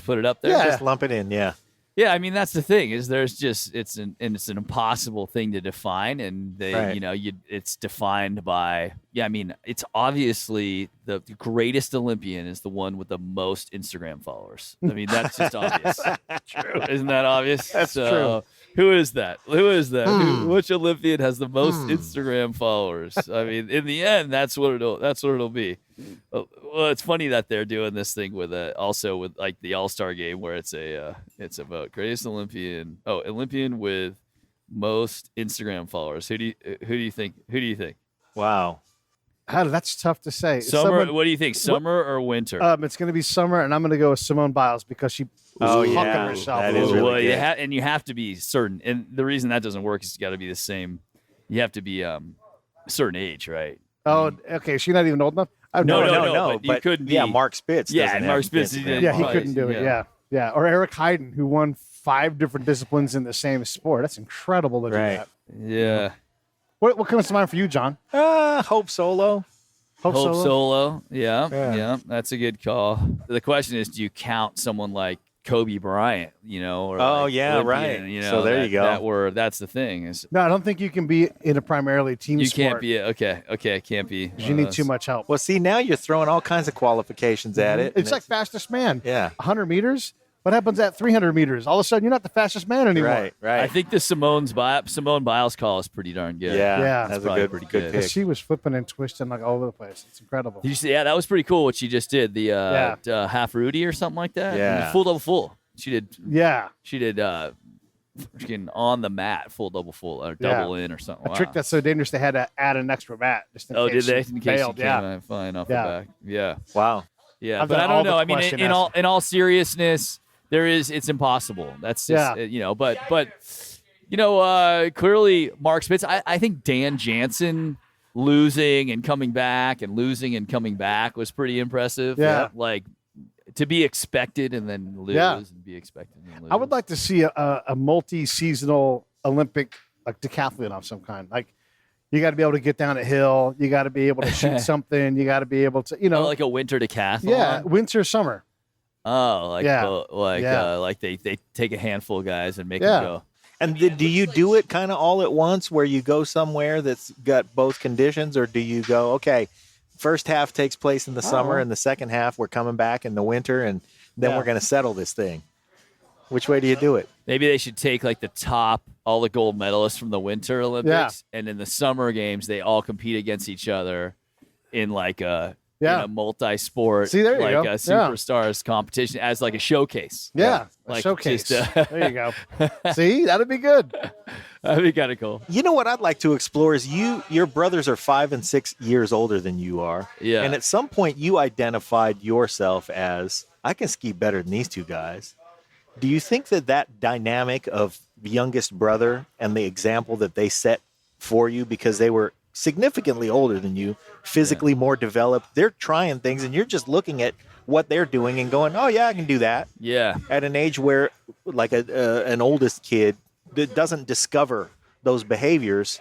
put it up there. Yeah, just lump it in. Yeah. Yeah, I mean that's the thing is it's an impossible thing to define, and it's defined by I mean it's obviously the greatest Olympian is the one with the most Instagram followers. I mean that's just obvious. True, isn't that obvious? That's true. Who is that? Which Olympian has the most Instagram followers? I mean, in the end, that's what it'll be. Well, it's funny that they're doing this thing with also with like the All-Star game where it's a vote greatest Olympian. Oh, Olympian with most Instagram followers. Who do you think? Wow. That's tough to say. Summer. What do you think? Summer or winter? It's going to be summer, and I'm going to go with Simone Biles because she was hucking herself. That is really good. You have to be certain, and the reason that doesn't work is you got to be the same. You have to be a certain age, right? Oh, okay. She's not even old enough. No. But you couldn't be. Yeah, Mark Spitz. Mark Spitz. He couldn't do it. Yeah. Or Eric Heiden, who won 5 different disciplines in the same sport. That's incredible to do that. Yeah. What comes to mind for you, John? Hope Solo. Hope Solo. Yeah. That's a good call. The question is, do you count someone like Kobe Bryant? Or Olympian, right. So there you go. That's the thing. No, I don't think you can be in a primarily team sport. You can't be. Okay. Can't be. You need too much help. Well, see, now you're throwing all kinds of qualifications at it. It's like fastest man. Yeah. 100 meters. What happens at 300 meters? All of a sudden, you're not the fastest man anymore. Right. I think the Simone Biles call is pretty darn good. Yeah. That's a good pick. She was flipping and twisting like all over the place. It's incredible. That was pretty cool what she just did. The half Rudy or something like that. Yeah. Full double full. She did. Yeah. She did. Freaking on the mat, full double full or double in or something. A trick that's so dangerous they had to add an extra mat. Just in case did they? In case failed. she came flying off the back. Yeah. Wow. Yeah, but I don't know. I mean, in all seriousness. It's impossible. That's just, but clearly Mark Spitz, I think Dan Jansen losing and coming back was pretty impressive. Yeah. Like to be expected and then lose and be expected and lose. I would like to see a multi-seasonal Olympic like decathlon of some kind. Like you got to be able to get down a hill. You got to be able to shoot something. You got to be able to, like a winter decathlon. Yeah. Winter, summer. Oh, like they take a handful of guys and make them go. And do you do it kind of all at once where you go somewhere that's got both conditions, or do you go, okay, first half takes place in the summer and the second half we're coming back in the winter and then we're going to settle this thing? Which way do you do it? Maybe they should take like all the gold medalists from the Winter Olympics, and in the summer games they all compete against each other in like a multi-sport, see, there you go. A superstars competition as like a showcase. Yeah, like showcase. There you go. See, that'd be good. That'd be kind of cool. You know what I'd like to explore is your brothers are 5 and 6 years older than you are. Yeah. And at some point you identified yourself as, I can ski better than these two guys. Do you think that dynamic of the youngest brother and the example that they set for you because they were significantly older than you, physically more developed, they're trying things and you're just looking at what they're doing and going, oh yeah, I can do that. Yeah. At an age where like an oldest kid that doesn't discover those behaviors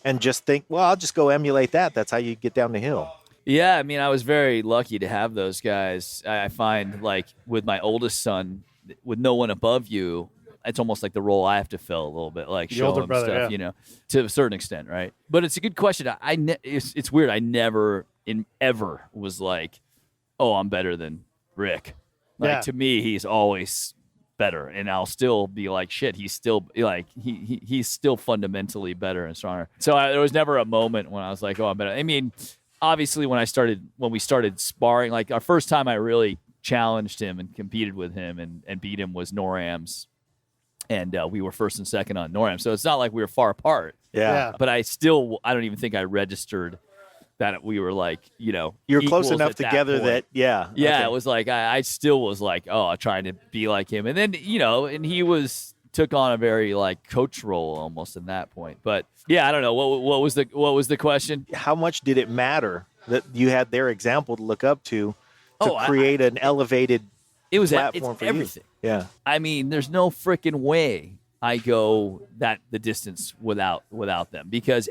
and just think, well, I'll just go emulate that. That's how you get down the hill. Yeah. I mean, I was very lucky to have those guys. I find like with my oldest son, with no one above you, it's almost like the role I have to fill a little bit, like the show older him brother, stuff, to a certain extent, right? But it's a good question. It's weird. I never ever was like, oh, I'm better than Rick. Like to me, he's always better, and I'll still be like, shit. He's still like he's still fundamentally better and stronger. So there was never a moment when I was like, oh, I'm better. I mean, obviously when we started sparring, like our first time I really challenged him and competed with him and beat him was NORAM's and we were first and second on NORAM. So it's not like we were far apart. Yeah. But I don't even think I registered that we were like, you're close enough together that yeah, okay. It was like I still was like, trying to be like him, and then and he took on a very like coach role almost in that point. But yeah, I don't know what was the question. How much did it matter that you had their example to look up to create an elevated platform for everything. You? Yeah, I mean, there's no freaking way I go the distance without them, because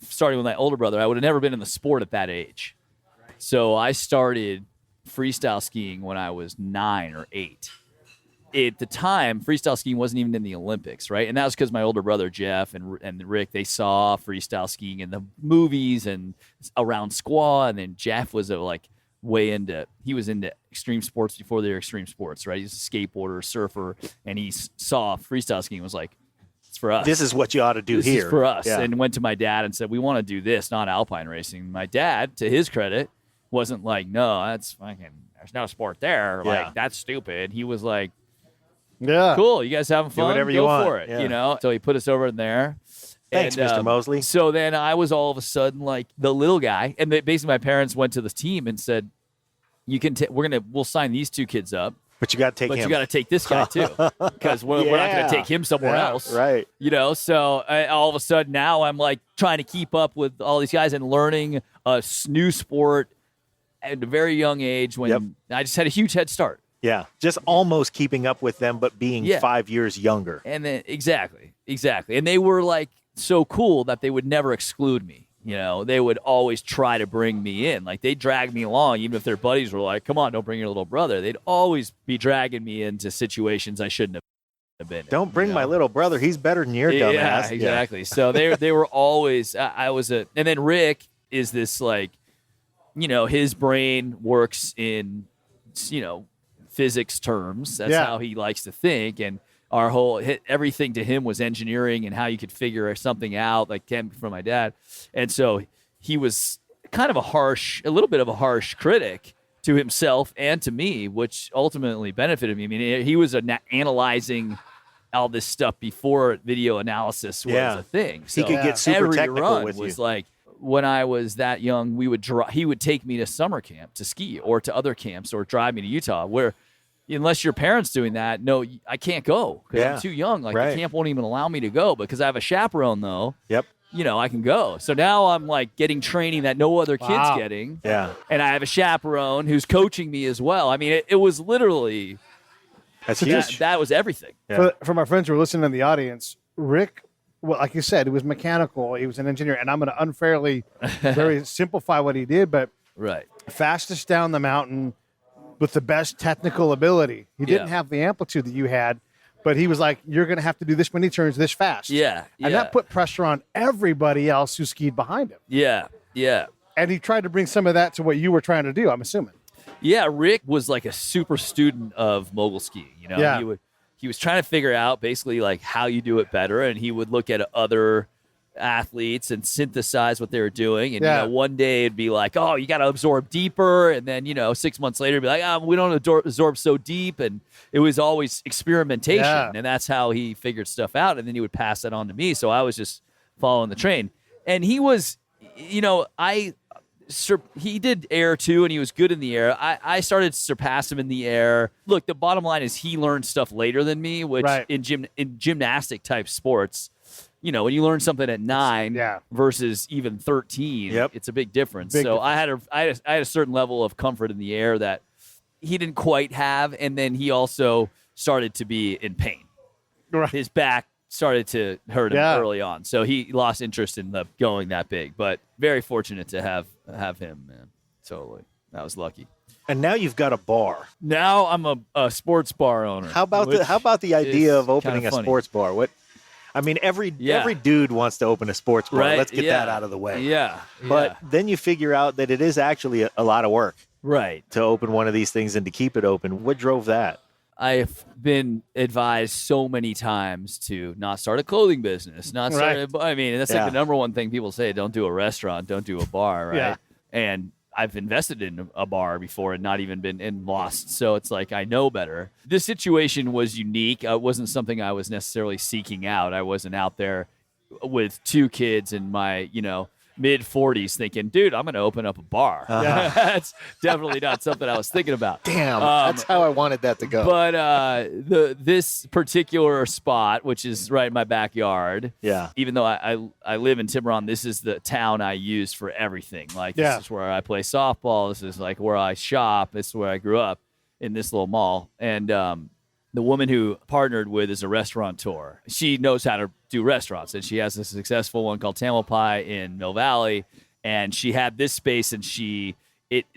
starting with my older brother, I would have never been in the sport at that age. So I started freestyle skiing when I was 9 or 8. At the time, freestyle skiing wasn't even in the Olympics, right? And that was because my older brother, Jeff, and Rick, they saw freestyle skiing in the movies and around squaw. And then Jeff was he was into extreme sports before they were extreme sports, right? He's a skateboarder, surfer, and he saw freestyle skiing and was like, it's for us. This is what you ought to do this here. This is for us. Yeah. And went to my dad and said, we want to do this, not alpine racing. My dad, to his credit, wasn't like, no, that's fucking, there's no sport there. Yeah. Like, that's stupid. He was like, yeah, cool, you guys having fun? Do whatever Go you want. for it, So he put us over in there. Thanks, Mr. Moseley. So then I was all of a sudden like the little guy, and basically my parents went to the team and said, "You can, we'll sign these 2 kids up, but you got to take him. But you got to take this guy too, because we're not going to take him somewhere else, right? So all of a sudden now I'm like trying to keep up with all these guys and learning a new sport at a very young age. When I just had a huge head start. Yeah, just almost keeping up with them, but being 5 years younger. And then exactly, and they were like so cool that they would never exclude me. They would always try to bring me in. Like, they dragged me along, even if their buddies were like, come on, don't bring your little brother. They'd always be dragging me into situations I shouldn't have been in. Don't bring my little brother. He's better than your dumbass. Yeah, exactly. Yeah. So they were always, and then Rick is this like, his brain works in, physics terms. That's how he likes to think. And our everything to him was engineering and how you could figure something out, like came from my dad. And so he was kind of a little bit of a harsh critic to himself and to me, which ultimately benefited me. I mean, he was analyzing all this stuff before video analysis was a thing. So he could get super technical with you. Was like, when I was that young, he would take me to summer camp to ski or to other camps or drive me to Utah, where unless your parents doing that, no, I can't go because I'm too young. Like, the camp won't even allow me to go, because I have a chaperone though. Yep. I can go. So now I'm like getting training that no other kid's getting. Yeah. And I have a chaperone who's coaching me as well. I mean, it was literally, that's huge. That was everything. Yeah. For my friends who are listening in the audience, Rick, well, like you said, he was mechanical. He was an engineer, and I'm going to unfairly very simplify what he did, but fastest down the mountain with the best technical ability. He didn't have the amplitude that you had, but he was like, you're going to have to do this many turns this fast. Yeah. And that put pressure on everybody else who skied behind him. Yeah. Yeah. And he tried to bring some of that to what you were trying to do, I'm assuming. Yeah. Rick was like a super student of mogul skiing. He was trying to figure out basically like how you do it better, and he would look at other athletes and synthesize what they were doing. And one day it'd be like, oh, you got to absorb deeper, and then 6 months later it'd be like, we don't absorb so deep. And it was always experimentation, and that's how he figured stuff out. And then he would pass that on to me, so I was just following the train. And he was, he did air too, and he was good in the air. I started to surpass him in the air. Look, the bottom line is he learned stuff later than me, which in gymnastic type sports, when you learn something at 9 versus even 13, it's a big difference. I had a certain level of comfort in the air that he didn't quite have, and then he also started to be in pain. Right. His back started to hurt him early on, so he lost interest in going that big. But very fortunate to have him, man. Totally, that was lucky. And now you've got a bar. Now I'm a sports bar owner. How about the idea of opening a sports bar? What? I mean, every dude wants to open a sports bar. Right? Let's get that out of the way. Yeah. But then you figure out that it is actually a lot of work. Right. To open one of these things and to keep it open. What drove that? I've been advised so many times to not start a clothing business, I mean, that's like the number one thing people say, don't do a restaurant, don't do a bar, right? Yeah. And I've invested in a bar before and not even been and lost. So it's like I know better. This situation was unique. It wasn't something I was necessarily seeking out. I wasn't out there with 2 kids in my, mid 40s thinking, dude, I'm going to open up a bar. That's definitely not something I was thinking about. Damn, that's how I wanted that to go. But this particular spot, which is right in my backyard, even though I live in Tiburon, this is the town I use for everything. Like, this is where I play softball. This is like where I shop. This is where I grew up, in this little mall. And the woman who partnered with is a restaurateur. She knows how to do restaurants, and she has a successful one called Tamil Pie in Mill Valley. And she had this space, and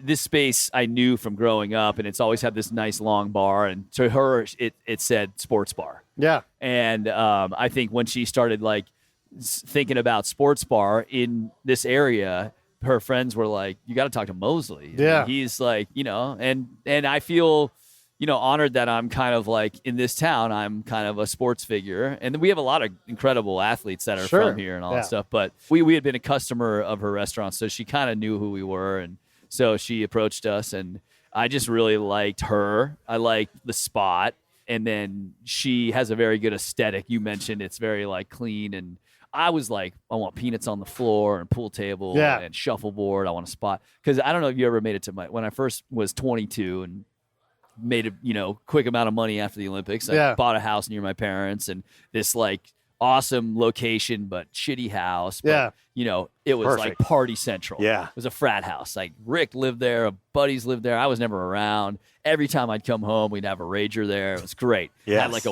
this space I knew from growing up, and it's always had this nice long bar. And to her, it said sports bar. Yeah. And I think when she started like thinking about sports bar in this area, her friends were like, "You got to talk to Moseley." Yeah. And he's like, and I feel, honored that I'm kind of like in this town, I'm kind of a sports figure. And we have a lot of incredible athletes that are from here and all that stuff. But we had been a customer of her restaurant, so she kind of knew who we were. And so she approached us, and I just really liked her. I liked the spot. And then she has a very good aesthetic. You mentioned it's very like clean. And I was like, I want peanuts on the floor and pool table and shuffleboard. I want a spot. Because I don't know if you ever made it to when I first was 22 and made a quick amount of money after the Olympics. I bought a house near my parents, and this like awesome location but shitty house. But, it was Perfect. like party central. Yeah. It was a frat house. Like Rick lived there, buddies lived there. I was never around. Every time I'd come home, we'd have a rager there. It was great. Yes. Had like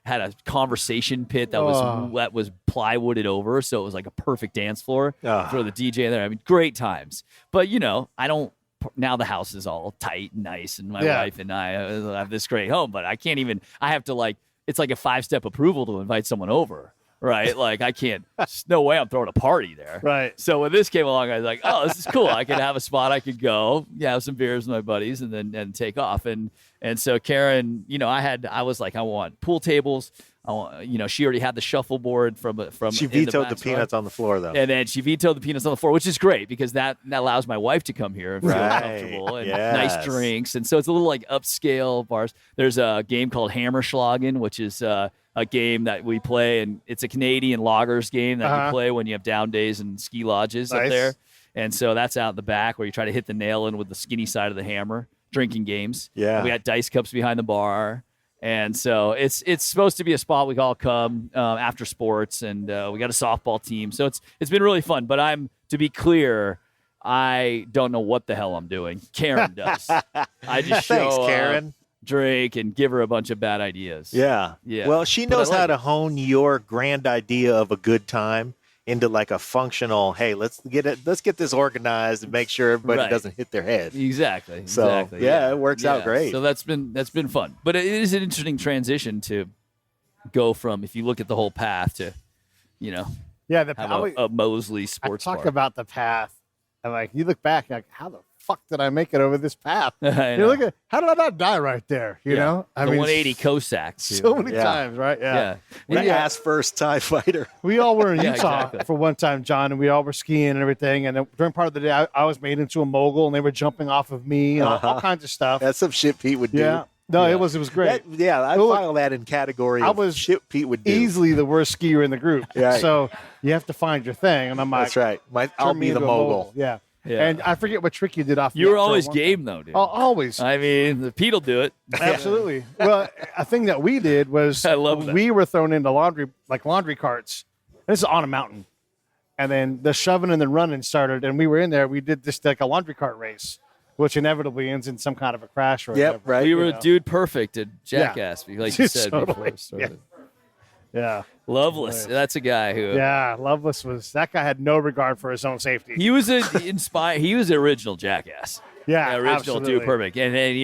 had a conversation pit that was plywooded over, so it was like a perfect dance floor for the DJ there. I mean, great times. But now the house is all tight and nice, and my wife and I have this great home, but I have to it's like a 5-step approval to invite someone over, right? Like I can't, there's no way I'm throwing a party there. Right. So when this came along, I was like, oh, this is cool. I could have a spot. I could go, have some beers with my buddies and then take off. And so Karen, I was like, I want pool tables. I want, she already had the shuffleboard from she vetoed the peanuts on the floor, though. And then she vetoed the peanuts on the floor, which is great because that allows my wife to come here and feel comfortable and nice drinks. And so it's a little like upscale bars. There's a game called Hammerschlagen, which is a game that we play, and it's a Canadian loggers game that you play when you have down days and ski lodges up there. And so that's out in the back where you try to hit the nail in with the skinny side of the hammer, drinking games. Yeah. And we got dice cups behind the bar. And so it's supposed to be a spot we can all come after sports, and we got a softball team. So it's been really fun. But to be clear, I don't know what the hell I'm doing. Karen does. I just show Karen. Drink and give her a bunch of bad ideas. Yeah. Well, she knows how to hone your grand idea of a good time into like a functional, hey, let's get this organized and make sure everybody doesn't hit their head. Exactly. So it works out great. So that's been fun. But it is an interesting transition go from, if you look at the whole path to, a Moseley sports bar. Talk about the path, and like you look back, like how the fuck did I make it over this path? You look at how did I not die right there? You know, I mean, 180 Cossack so many times, right? Yeah. The ass first TIE fighter. We all were in Utah for one time, John, and we all were skiing and everything. And during part of the day, I was made into a mogul, and they were jumping off of me and all kinds of stuff. That's some shit Pete would do. Yeah. No, it was great. I file that in category of shit Pete would do. Easily the worst skier in the group. Right. So you have to find your thing. And I'm like, that's right. I'll be the mogul. Yeah. And I forget what trick you did off. You were always game, though, dude. Always. I mean, Pete will do it. Absolutely. Well, a thing that we did was we were thrown into laundry carts. This is on a mountain. And then the shoving and the running started, and we were in there. We did this like a laundry cart race, which inevitably ends in some kind of a crash or whatever. Right. We were dude perfect at Jackass, like you said before. Yeah. Loveless. That's a guy who. Yeah, Loveless that guy had no regard for his own safety. He was he was the original Jackass. Yeah, the original absolutely. Dude Perfect. And then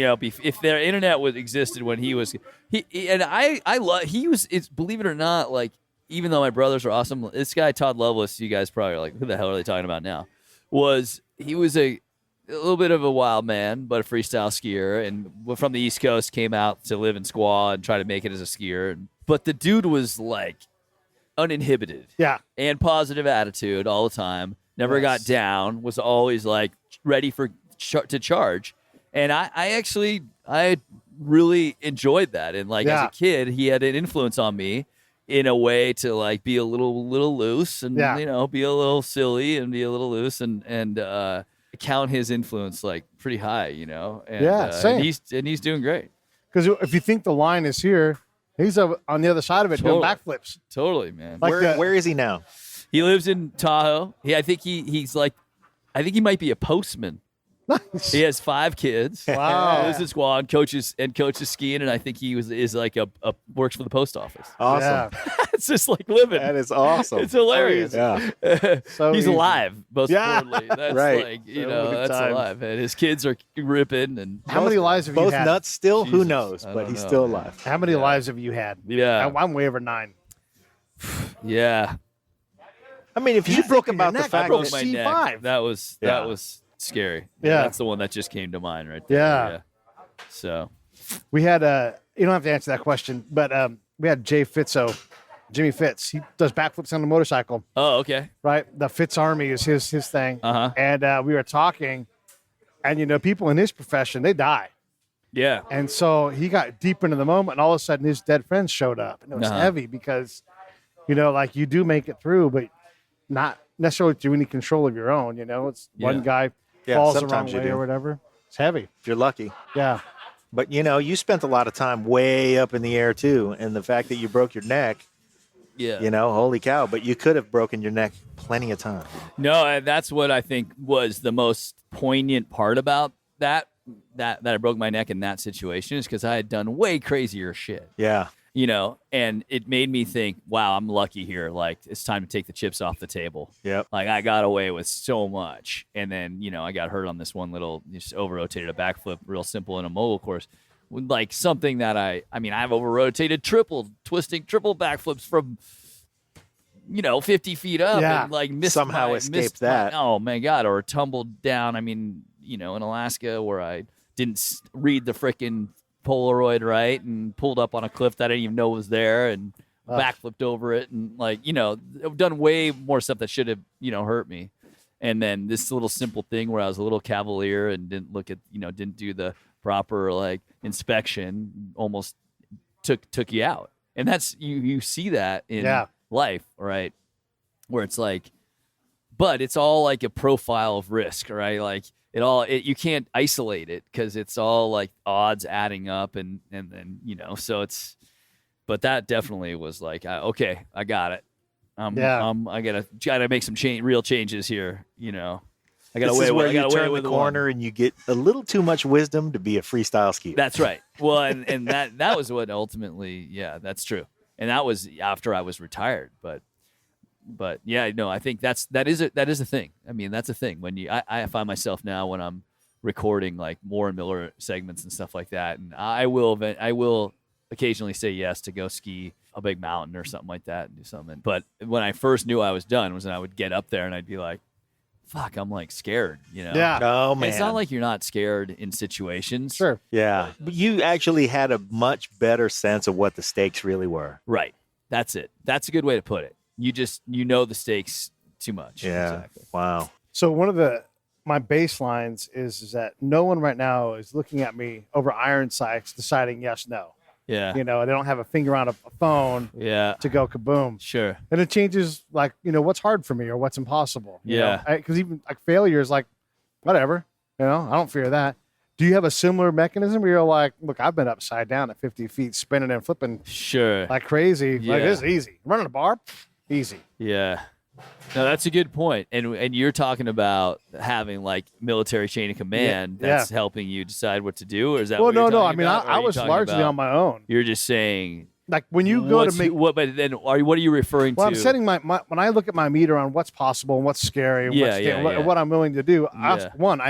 if their internet existed when he was believe it or not, like even though my brothers are awesome, this guy Todd Loveless, you guys probably are like, who the hell are they talking about now? He was a little bit of a wild man, but a freestyle skier, and from the East Coast came out to live in Squaw and try to make it as a skier. But the dude was like uninhibited, and positive attitude all the time. never got down, was always like ready to charge. And I really enjoyed that. And like as a kid, he had an influence on me in a way to like be a little loose and be a little silly and be a little loose and count his influence like pretty high, And, same. And he's doing great. Because if you think the line is here, he's on the other side of it doing backflips. Totally, man. Like where is he now? He lives in Tahoe. I think he might be a postman. Nice. He has 5 kids. Wow. Lives in Squad, coaches skiing, and I think he is like a works for the post office. Awesome. It's just like living. That is awesome. It's hilarious. Yeah. So he's easy. alive, most importantly. That's Right. like, So that's times. alive. And his kids are ripping. And How many lives have you Both had? nuts still? Who Jesus, knows? I But don't he's know, still man. alive. How many lives have you had? Yeah. I'm way over 9. Yeah. I mean, if you broke about the neck, fact I broke that my neck. That was Yeah. scary. Yeah. That's the one that just came to mind right there. Yeah. So We had you don't have to answer that question, but we had Jimmy Fitz. He does backflips on the motorcycle, Oh, okay. right? The Fitz Army is his thing. Uh-huh. And we were talking, and people in his profession, they die. Yeah. And so he got deep into the moment, and all of a sudden his dead friends showed up, and it was Uh-huh. heavy because, like you do make it through, but not necessarily through any control of your own. It's one guy Yeah, falls the wrong sometimes you way do. or whatever. It's heavy. if you're lucky. Yeah. But, you spent a lot of time way up in the air, too. And the fact that you broke your neck, Yeah. holy cow. But you could have broken your neck plenty of times. No, and that's what I think was the most poignant part about that I broke my neck in that situation is because I had done way crazier shit. Yeah. And it made me think, wow, I'm lucky here. Like, it's time to take the chips off the table. Yep. Like, I got away with so much. And then, I got hurt on this one little, just over-rotated a backflip, real simple in a mogul course. Like, something that I've over-rotated twisting triple backflips from, 50 feet up Yeah. and, like, missed Escaped that. oh, my God. Or tumbled down. In Alaska where I didn't read the frickin' Polaroid right and pulled up on a cliff that I didn't even know was there and backflipped over it and I've done way more stuff that should have hurt me. And then this little simple thing where I was a little cavalier and didn't look at didn't do the proper inspection almost took you out. And that's you see that in life, right? Where it's but it's all like a profile of risk, right? Like you can't isolate it because it's all like odds adding up and then so it's, but that definitely was like, okay, I got it. I gotta make some real changes here. I got This away is where with, you turn the corner and you get a little too much wisdom to be a freestyle skier. That's right. Well, and that was what ultimately, that's true. And that was after I was retired, but I think that is a thing. I mean, that's a thing when I find myself now when I'm recording like Moore and Miller segments and stuff like that, and I will occasionally say yes to go ski a big mountain or something like that and do something. But when I first knew I was done was when I would get up there and I'd be like, fuck, I'm like scared, Yeah. Oh, man. It's not like you're not scared in situations. Sure. Yeah. But you actually had a much better sense of what the stakes really were. Right. That's it. That's a good way to put it. You just, the stakes too much. Yeah. Exactly. Wow. So one of my baselines is that no one right now is looking at me over iron sights deciding yes, no. Yeah. They don't have a finger on a phone Yeah. to go kaboom. Sure. And it changes what's hard for me or what's impossible. Yeah. Because even failure is whatever, I don't fear that. Do you have a similar mechanism where you're like, look, I've been upside down at 50 feet spinning and flipping Sure. like crazy. Yeah. Like this is easy. Running a bar, easy. Yeah. No, that's a good point. And you're talking about having like military chain of command that's helping you decide what to do, or is that Well, what you're no. talking I mean, about? Or I are you was talking largely about- on my own. You're just saying Like when you go to make but then what are you referring Well, to? I'm setting my when I look at my meter on what's possible and what's scary and what I'm willing to do. I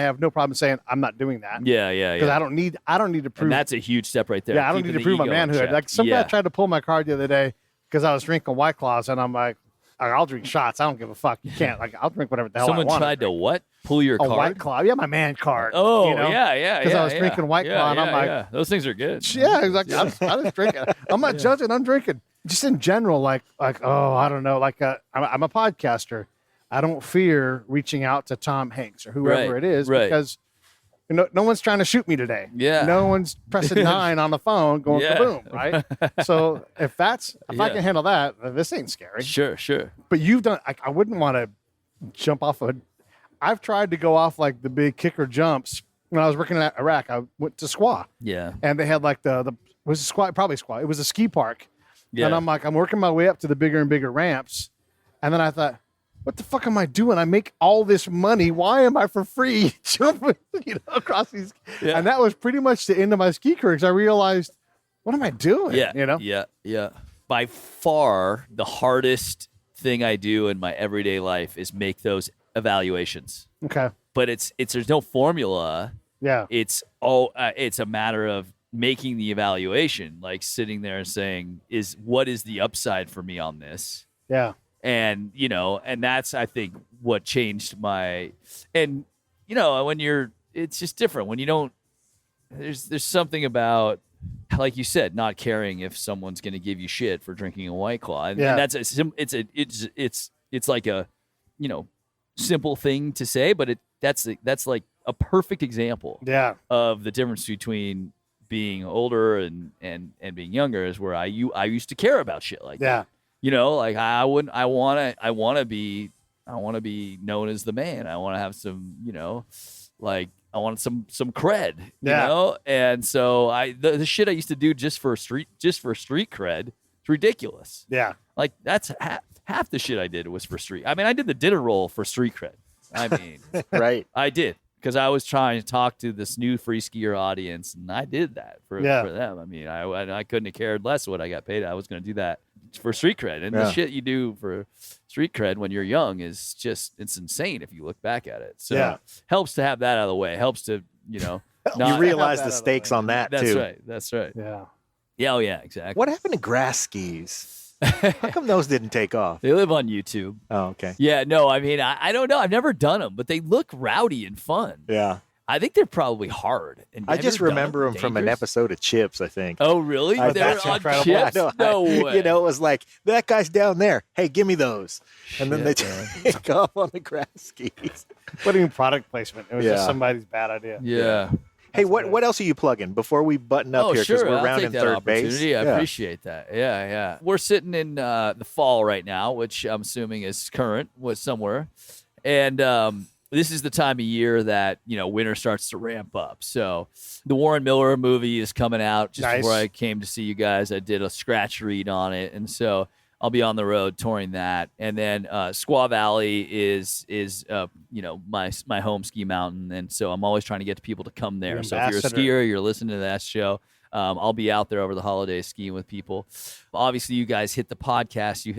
have no problem saying I'm not doing that. Yeah. Because I don't need to prove. And that's a huge step right there. Yeah, I don't need keeping to the prove my ego in manhood. check. Like some guy tried to pull my card the other day because I was drinking White Claws, and I'm like, I'll drink shots. I don't give a fuck. You can't. Like, I'll drink whatever the hell Someone I want. tried to what? Pull your a card? White Claw. Yeah, my man card. Oh, you know? yeah. Because I was drinking White Claw, and I'm like, those things are good. yeah, exactly. I just drinking. I'm not judging. I'm drinking. Just in general, like, oh, I don't know. Like, I'm a podcaster. I don't fear reaching out to Tom Hanks or whoever Right, it is right. because no one's trying to shoot me today. Yeah. No one's pressing 9 on the phone going Yeah. boom, right? So if I Yeah. can handle that, this ain't scary. Sure. But you've done. I wouldn't want to jump off I've tried to go off like the big kicker jumps when I was working at Iraq. I went to SQA. Yeah. And they had like was a SQA, probably SQA. It was a ski park. Yeah. And I'm working my way up to the bigger and bigger ramps. And then I thought, what the fuck am I doing? I make all this money. Why am I for free jumping, across these? Yeah. And that was pretty much the end of my ski career because I realized, what am I doing? Yeah. By far, the hardest thing I do in my everyday life is make those evaluations. Okay. But there's no formula. Yeah. It's a matter of making the evaluation, like sitting there and saying, what is the upside for me on this? Yeah. And that's, I think, what changed when it's just different when you don't, there's something about, like you said, not caring if someone's going to give you shit for drinking a White Claw. And that's it's like a, simple thing to say, but that's like a perfect example of the difference between being older and being younger is where I used to care about shit like that. Like I want to be known as the man. I want to have some, like I want some cred, you know? And so the shit I used to do just for street cred, it's ridiculous. Yeah. Like that's half the shit I did was for street. I mean, I did the dinner roll for street cred. I mean, right. I did. Because I was trying to talk to this new free skier audience, and I did that for them. I mean, I couldn't have cared less what I got paid. I was going to do that for street cred. And the shit you do for street cred when you're young is just, it's insane if you look back at it. So helps to have that out of the way. Helps to, you realize the stakes on that, too. That's right. Yeah. Yeah, oh yeah, exactly. What happened to grass skis? How come those didn't take off? They live on YouTube. Oh, okay. Yeah, no, I mean, I don't know. I've never done them, but they look rowdy and fun. Yeah. I think they're probably hard. And I just remember them from an episode of Chips, I think. Oh, really? They were on Chips? No way. It was like, that guy's down there. Hey, give me those. And then they take off on the grass skis. Putting product placement. It was just somebody's bad idea. Yeah. Hey, what else are you plugging before we button up here? Because we're rounding third base. I appreciate that. Yeah. We're sitting in the fall right now, which I'm assuming is current, was somewhere. And this is the time of year that, winter starts to ramp up. So the Warren Miller movie is coming out just before I came to see you guys. I did a scratch read on it. And so I'll be on the road touring that. And then Squaw Valley is my home ski mountain. And so I'm always trying to get people to come there. So if you're a skier, you're listening to that show, I'll be out there over the holidays skiing with people. Obviously, you guys hit the podcast, you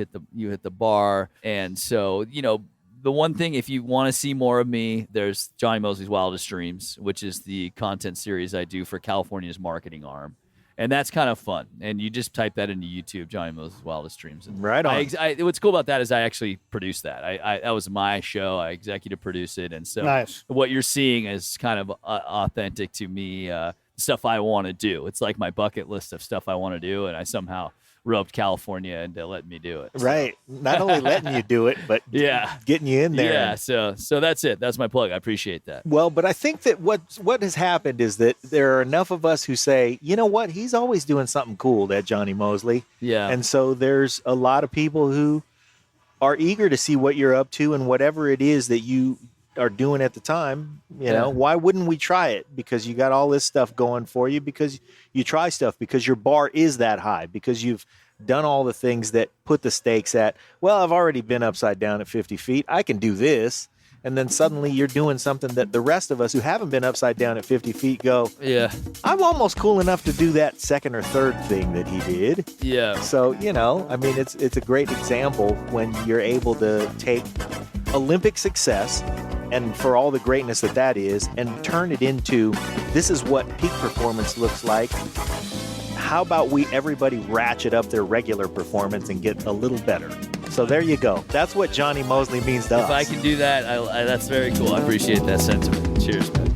hit the bar. And so, the one thing, if you want to see more of me, there's Jonny Moseley's Wildest Dreams, which is the content series I do for California's marketing arm. And that's kind of fun. And you just type that into YouTube, Jonny Moseley's Wildest Dreams. And right on. What's cool about that is I actually produced that. That was my show. I executive produced it. And so what you're seeing is kind of authentic to me, stuff I want to do. It's like my bucket list of stuff I want to do. And I somehow roped California into letting me do it. So. Right. Not only letting you do it, but getting you in there. Yeah. So that's it. That's my plug. I appreciate that. Well, but I think that what has happened is that there are enough of us who say, you know what, he's always doing something cool, that Jonny Moseley. Yeah. And so there's a lot of people who are eager to see what you're up to and whatever it is that you are doing at the time, why wouldn't we try it? Because you got all this stuff going for you, because you try stuff, because your bar is that high, because you've done all the things that put the stakes at, well, I've already been upside down at 50 feet. I can do this. And then suddenly you're doing something that the rest of us who haven't been upside down at 50 feet go, I'm almost cool enough to do that second or third thing that he did. Yeah. So, it's a great example when you're able to take Olympic success and for all the greatness that is, and turn it into, this is what peak performance looks like. How about everybody ratchet up their regular performance and get a little better? So there you go. That's what Jonny Moseley means to us. If I can do that, that's very cool. I appreciate that sentiment. Cheers, man.